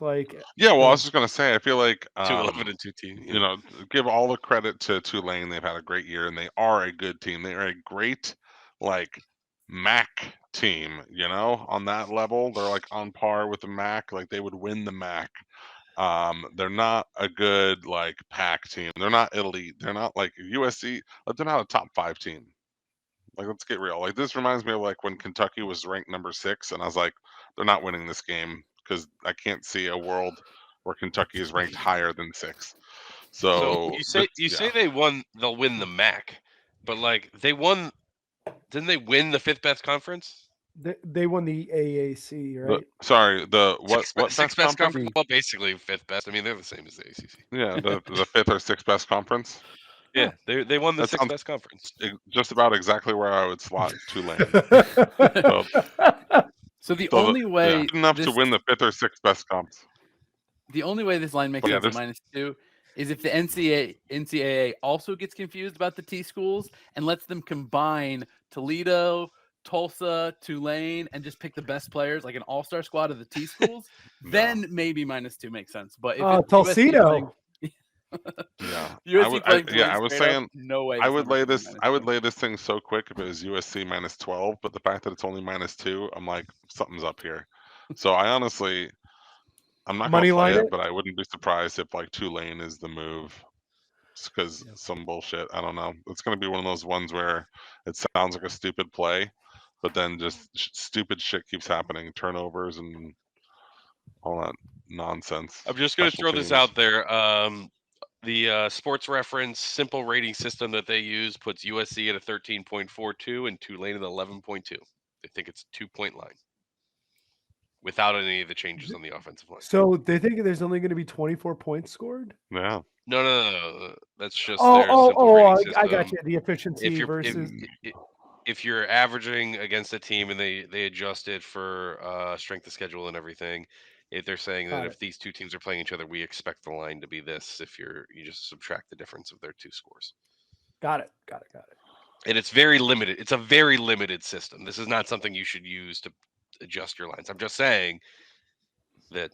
Yeah, well, I was just going to say, I feel like 2-11 and 2-team. You know, give all the credit to Tulane. They've had a great year, and they are a good team. They are a great, MAC team, on that level. They're, on par with the MAC. They would win the MAC. They're not a good, PAC team. They're not elite. They're not like USC. They're not a top 5 team. Let's get real. This reminds me of when Kentucky was ranked number 6, and I was like, they're not winning this game because I can't see a world where Kentucky is ranked higher than 6. So you say they'll win the MAC, but they won. Didn't they win the 5th best conference? They won the AAC, right? Sixth best conference? Well, basically 5th best. I mean, they're the same as the ACC. Yeah, the 5th or 6th best conference. Yeah, they won the 6th best conference. Just about exactly where I would slot Tulane. So the only way enough to win the 5th or 6th best conference. The only way this line makes sense at -2 is if the NCAA also gets confused about the T schools and lets them combine Toledo, Tulsa, Tulane, and just pick the best players, like an all-star squad of the T schools. Then maybe -2 makes sense. But if Tulsito. I was saying no way. I would lay this thing so quick if it was USC -12, but the fact that it's only -2, I'm like, something's up here. So I honestly, I'm not going to play it, but I wouldn't be surprised if Tulane is the move. Because some bullshit, I don't know. It's going to be one of those ones where it sounds like a stupid play, but then just stupid shit keeps happening, turnovers and all that nonsense. I'm just going to throw this out there. The Sports Reference simple rating system that they use puts USC at a 13.42 and Tulane at 11.2. They think it's a 2-point line without any of the changes on the offensive line. So they think there's only going to be 24 points scored? Yeah. No. That's just their simple rating system. I got you. The efficiency versus. If you're averaging against a team and they adjust it for strength of schedule and everything, if they're saying that if these two teams are playing each other, we expect the line to be this. If you just subtract the difference of their 2 scores. Got it. And it's very limited. It's a very limited system. This is not something you should use to adjust your lines. I'm just saying that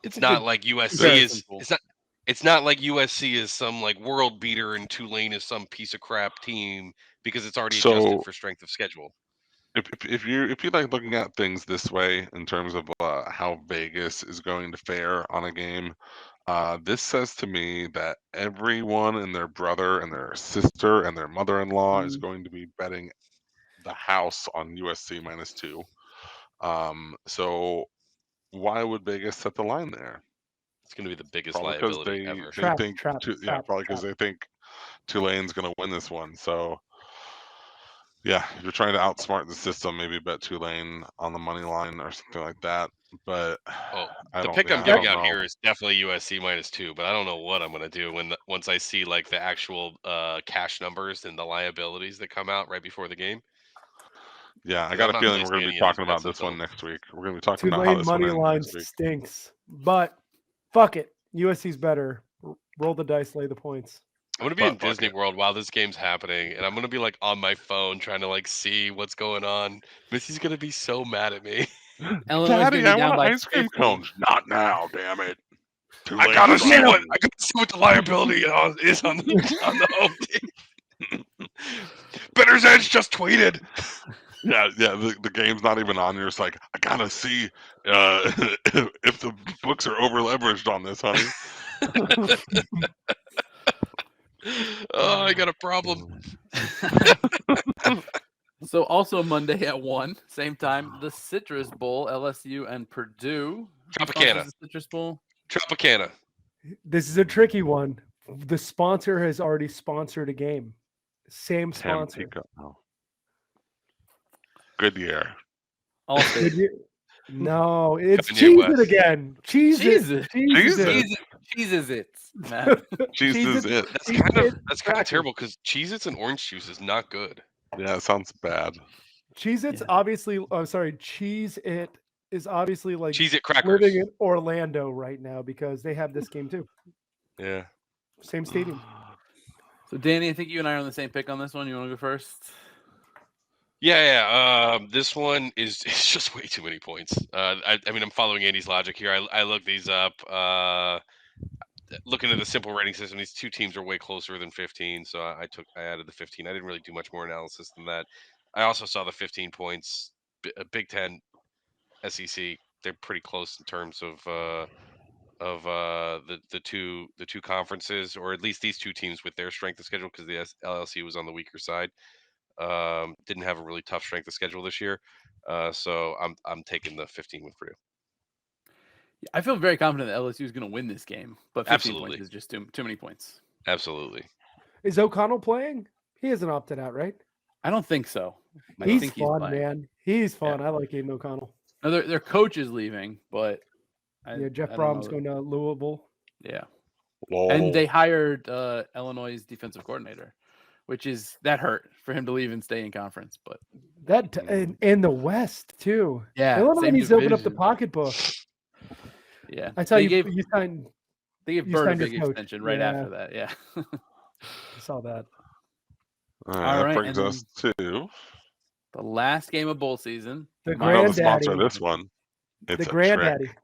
it's not like USC is. It's not like USC is some world beater and Tulane is some piece of crap team because it's already adjusted for strength of schedule. If you like looking at things this way in terms of how Vegas is going to fare on a game, this says to me that everyone and their brother and their sister and their mother-in-law is going to be betting the house on USC -2. So why would Vegas set the line there? It's going to be the biggest liability ever. Probably because they think Tulane's going to win this one. So, yeah, if you're trying to outsmart the system, maybe bet Tulane on the money line or something like that. But the pick I'm giving out here is definitely USC -2. But I don't know what I'm going to do once I see the actual cash numbers and the liabilities that come out right before the game. Yeah, I got a feeling we're going to be talking about this one next week. We're going to be talking about how this money line stinks, but fuck it. USC's better. Roll the dice, lay the points. I'm going to be in Disney World while this game's happening, and I'm going to be on my phone trying to see what's going on. Missy's going to be so mad at me. Daddy, I want ice cream cones. Not now, damn it. I gotta see what the liability is on the home team. Better's Edge just tweeted. Yeah. The game's not even on. You're just like, I gotta see if the books are over leveraged on this, honey. Oh, I got a problem. So also Monday at 1, same time, the Citrus Bowl, LSU and Purdue. Tropicana. The Citrus Bowl. Tropicana. This is a tricky one. The sponsor has already sponsored a game. Same sponsor. Goodyear. No, it's Cheez-It again. Cheez-It. Cheese is it, Matt. Cheese is it. That's kind of terrible because Cheez-Its and orange juice is not good. Yeah, it sounds bad. Cheez-Its obviously. I'm sorry. Cheez-It is obviously like Cheez-It crackers. living in Orlando right now because they have this game too. Yeah. Same stadium. So, Danny, I think you and I are on the same pick on this one. You want to go first? Yeah. This one is just way too many points. I mean, I'm following Andy's logic here. I looked these up. Looking at the simple rating system, these two teams are way closer than 15. So I added the 15. I didn't really do much more analysis than that. I also saw the 15 points. Big Ten, SEC. They're pretty close in terms of the two conferences, or at least these two teams with their strength of schedule, because the LLC was on the weaker side. Didn't have a really tough strength of schedule this year. So I'm taking the 15 with Purdue. I feel very confident that LSU is going to win this game, but 15 Absolutely. points is just too many points. Absolutely. Is O'Connell playing? He hasn't opted out, right? I don't think so. He's fun, man. He's fun. Yeah. I like Aiden O'Connell. No, their coach is leaving, but Jeff Brom's going to Louisville. Yeah. Whoa. And they hired Illinois' defensive coordinator, which is that hurt for him to leave and stay in conference. But that and the West too. Yeah, Illinois needs to open up the division. pocketbook. Yeah, I tell they you, gave you signed. they gave you Bird a signed your big coach. extension right Yeah. after that. Yeah. I saw that. All All right, right, that brings and us to The last game of bowl season. The I know the granddaddy. sponsor of this one. It's The a granddaddy. trick.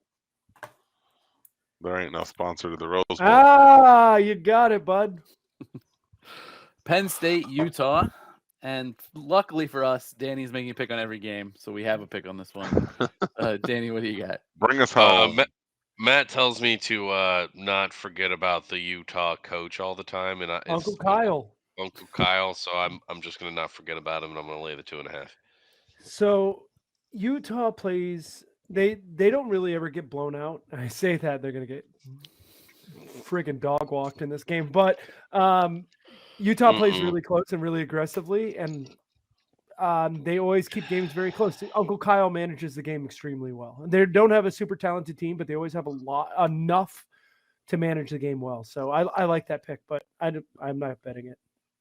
There ain't no sponsor to the Rose Bowl. Ah, you got it, bud. Penn State, Utah. And luckily for us, Danny's making a pick on every game, so we have a pick on this one. Danny, what do you got? Bring us home. Matt tells me to not forget about the Utah coach all the time, and Uncle Kyle. Uncle Kyle. So I'm just gonna not forget about him, and I'm gonna lay the 2.5. So Utah plays. They don't really ever get blown out. I say that they're gonna get friggin' dog walked in this game, but Utah plays really close and really aggressively, and they always keep games very close. Uncle Kyle manages the game extremely well. They don't have a super talented team, but they always have enough to manage the game well. So I like that pick, but I'm not betting it.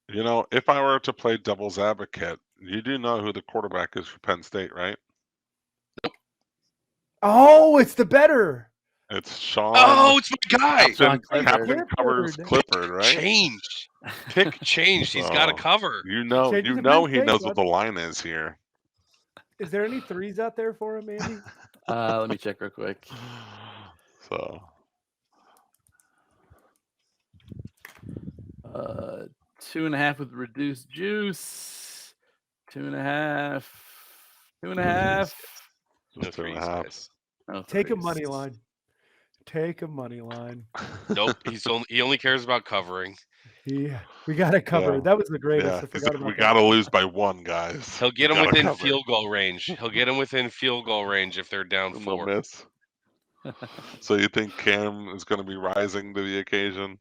You know, if I were to play devil's advocate, you do know who the quarterback is for Penn State, right? Oh, it's the better. It's Sean. Oh, it's my guy. Captain Covers Clifford, right? Changed. Pick changed. He's got to cover. You know Changes he to knows Penn State, what the line is here. Is there any threes out there for him, Andy? Let me check real quick. So 2.5 with reduced juice. 2.5. 2.5. No threes, guys. No Take a threes. money line. Take a money line. Nope. He only cares about covering. Yeah, we got to cover. Yeah. That was the greatest. yeah, I 'cause forgot about we that. got to lose by one, guys. He'll get We them gotta within cover. field goal range. He'll get them within field goal range if they're down And they'll 4. miss. So you think Cam is going to be rising to the occasion?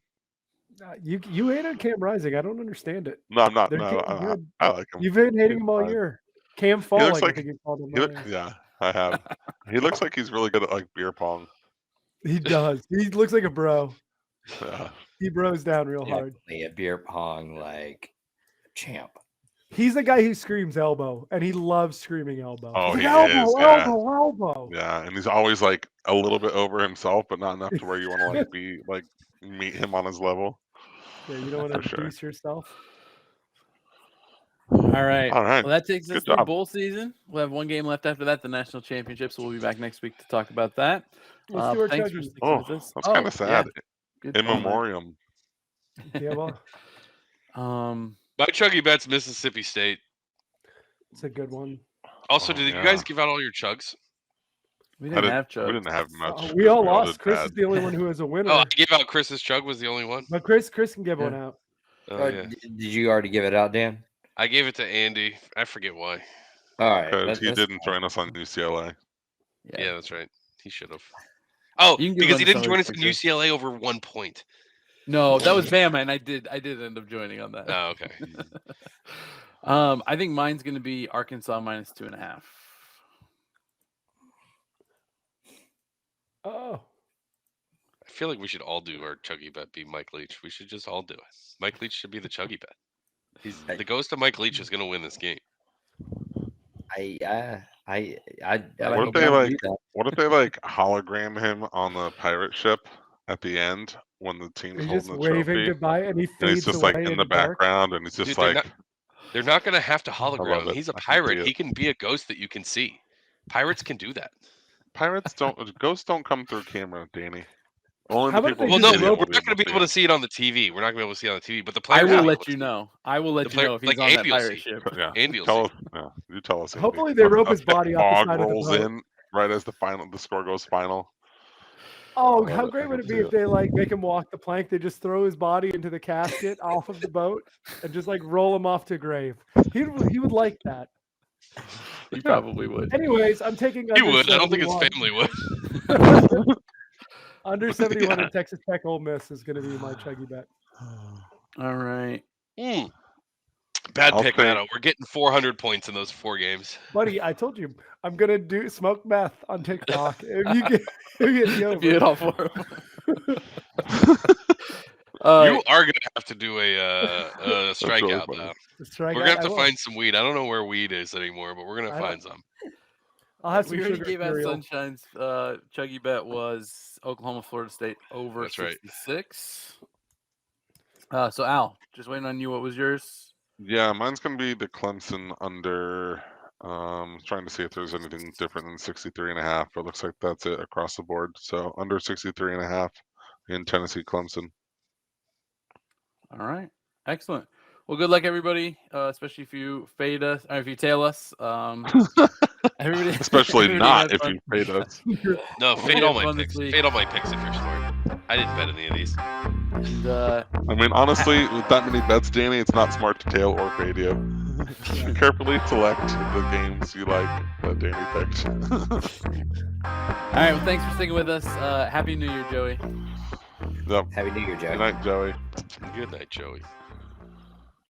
You hated Cam Rising. I don't understand it. No, I'm not. They're No, getting good. I like him. You've been hating He's him all fine. year. Cam He Falling, looks I like think you called him. yeah, I have. He looks like he's really good at like beer pong. He does. He looks like a bro. Yeah. He bros down real hard. Definitely a beer pong like champ. He's the guy who screams elbow, and he loves screaming elbow. Oh, He's he like, is, elbow, yeah. elbow. Yeah, and he's always like a little bit over himself, but not enough to where you want to like be like meet him on his level. Yeah, you don't want For to sure. boost yourself. All right. All right. Well, that takes us Good through job. bowl season. We'll have one game left after that, the national championship. So we'll be back next week to talk about that. Let's do our Thanks for chuggies. sticking Oh, with us. that's kind of sad. Good In call, man. memoriam. Yeah, well, My ChuggieBets, Mississippi State. it's a good one. Also, Oh, did yeah. you guys give out all your chugs? we I didn't have We Chubb. didn't have much. We 'cause all did lost. Chris bad. is the only one who is a winner. Oh, I gave out Chris's chug was the only one. But Chris can give one out. Oh, yeah. Did you already give it out, Dan? I gave it to Andy. I forget why. All right. Because he that's didn't fine. join us on UCLA. Yeah, that's right. He should have. Oh, You can give because one he to didn't join us in somebody, UCLA over 1 point. No, that was Bama, and I did end up joining on that. Oh, okay. I think mine's going to be Arkansas minus 2.5. Oh, feel like we should all do our Chuggy Bet be Mike Leach. We should just all do it. Mike Leach should be the Chuggy Bet. He's the ghost of Mike Leach is going to win this game. What if they like hologram him on the pirate ship at the end when the team's He's holding just the waving trophy? goodbye, and he And fades he's just away like in in the dark. background, and he's just Dude, like. They're not going to have to love hologram him. it. He's a I can see pirate. it. He can be a ghost that you can see. Pirates can do that. Ghosts don't come through camera, Danny. Only How the about people. they Well, just no, rope we're not going to be able to see it on the TV. We're not going to be able to see it on the TV. But the I players will will be let able to you see it. know. I will let The you know if he's like on that Andy will pirate see. ship. Yeah, Andy will tell see. us. Yeah, you tell us. Andy. Hopefully they rope his body off the Fog side of the rolls boat. in right as the score goes final. Oh, I how love it. great I would can it be see if they like make him walk the plank? They just throw his body into the casket off of the boat and just like roll him off to grave. He would like that. He probably would. Anyways, I'm taking He under would. I don't think his 71. family would. Under 71 Yeah. in Texas Tech Ole Miss is going to be my Chuggy Bet. All right. Bad I'll pick, take- Matto. We're getting 400 points in those 4 games. Buddy, I told you I'm going to do smoke meth on TikTok. If you get me If you over. hit all 4 of them. You are going to have to do a really strikeout, funny. though. Strikeout, We're going to I have to will. find some weed. I don't know where weed is anymore, but we're going to I find some. I'll have We some already sugar gave out cereal. Sunshine's Chuggy Bet was Oklahoma, Florida State over That's right. 66. So Al, just waiting on you. What was yours? Yeah, mine's gonna be the Clemson under. Trying to see if there's anything different than 63.5, but it looks like that's it across the board. So under 63.5 in Tennessee Clemson. All right. Excellent. Well, good luck, everybody, especially if you fade us or if you tail us. Everybody, Especially everybody not have if fun. you paid us. No, fade have all my fun this picks. week. Fade all my picks if you're smart. I didn't bet any of these. And, I mean, honestly, with that many bets, Danny, it's not smart to tail or fade you. Carefully select the games you like that Danny picked. all right. Well, thanks for sticking with us. Happy New Year, Joey. Yep. Happy New Year, Joe. Good night, Joey. Good night, Joey.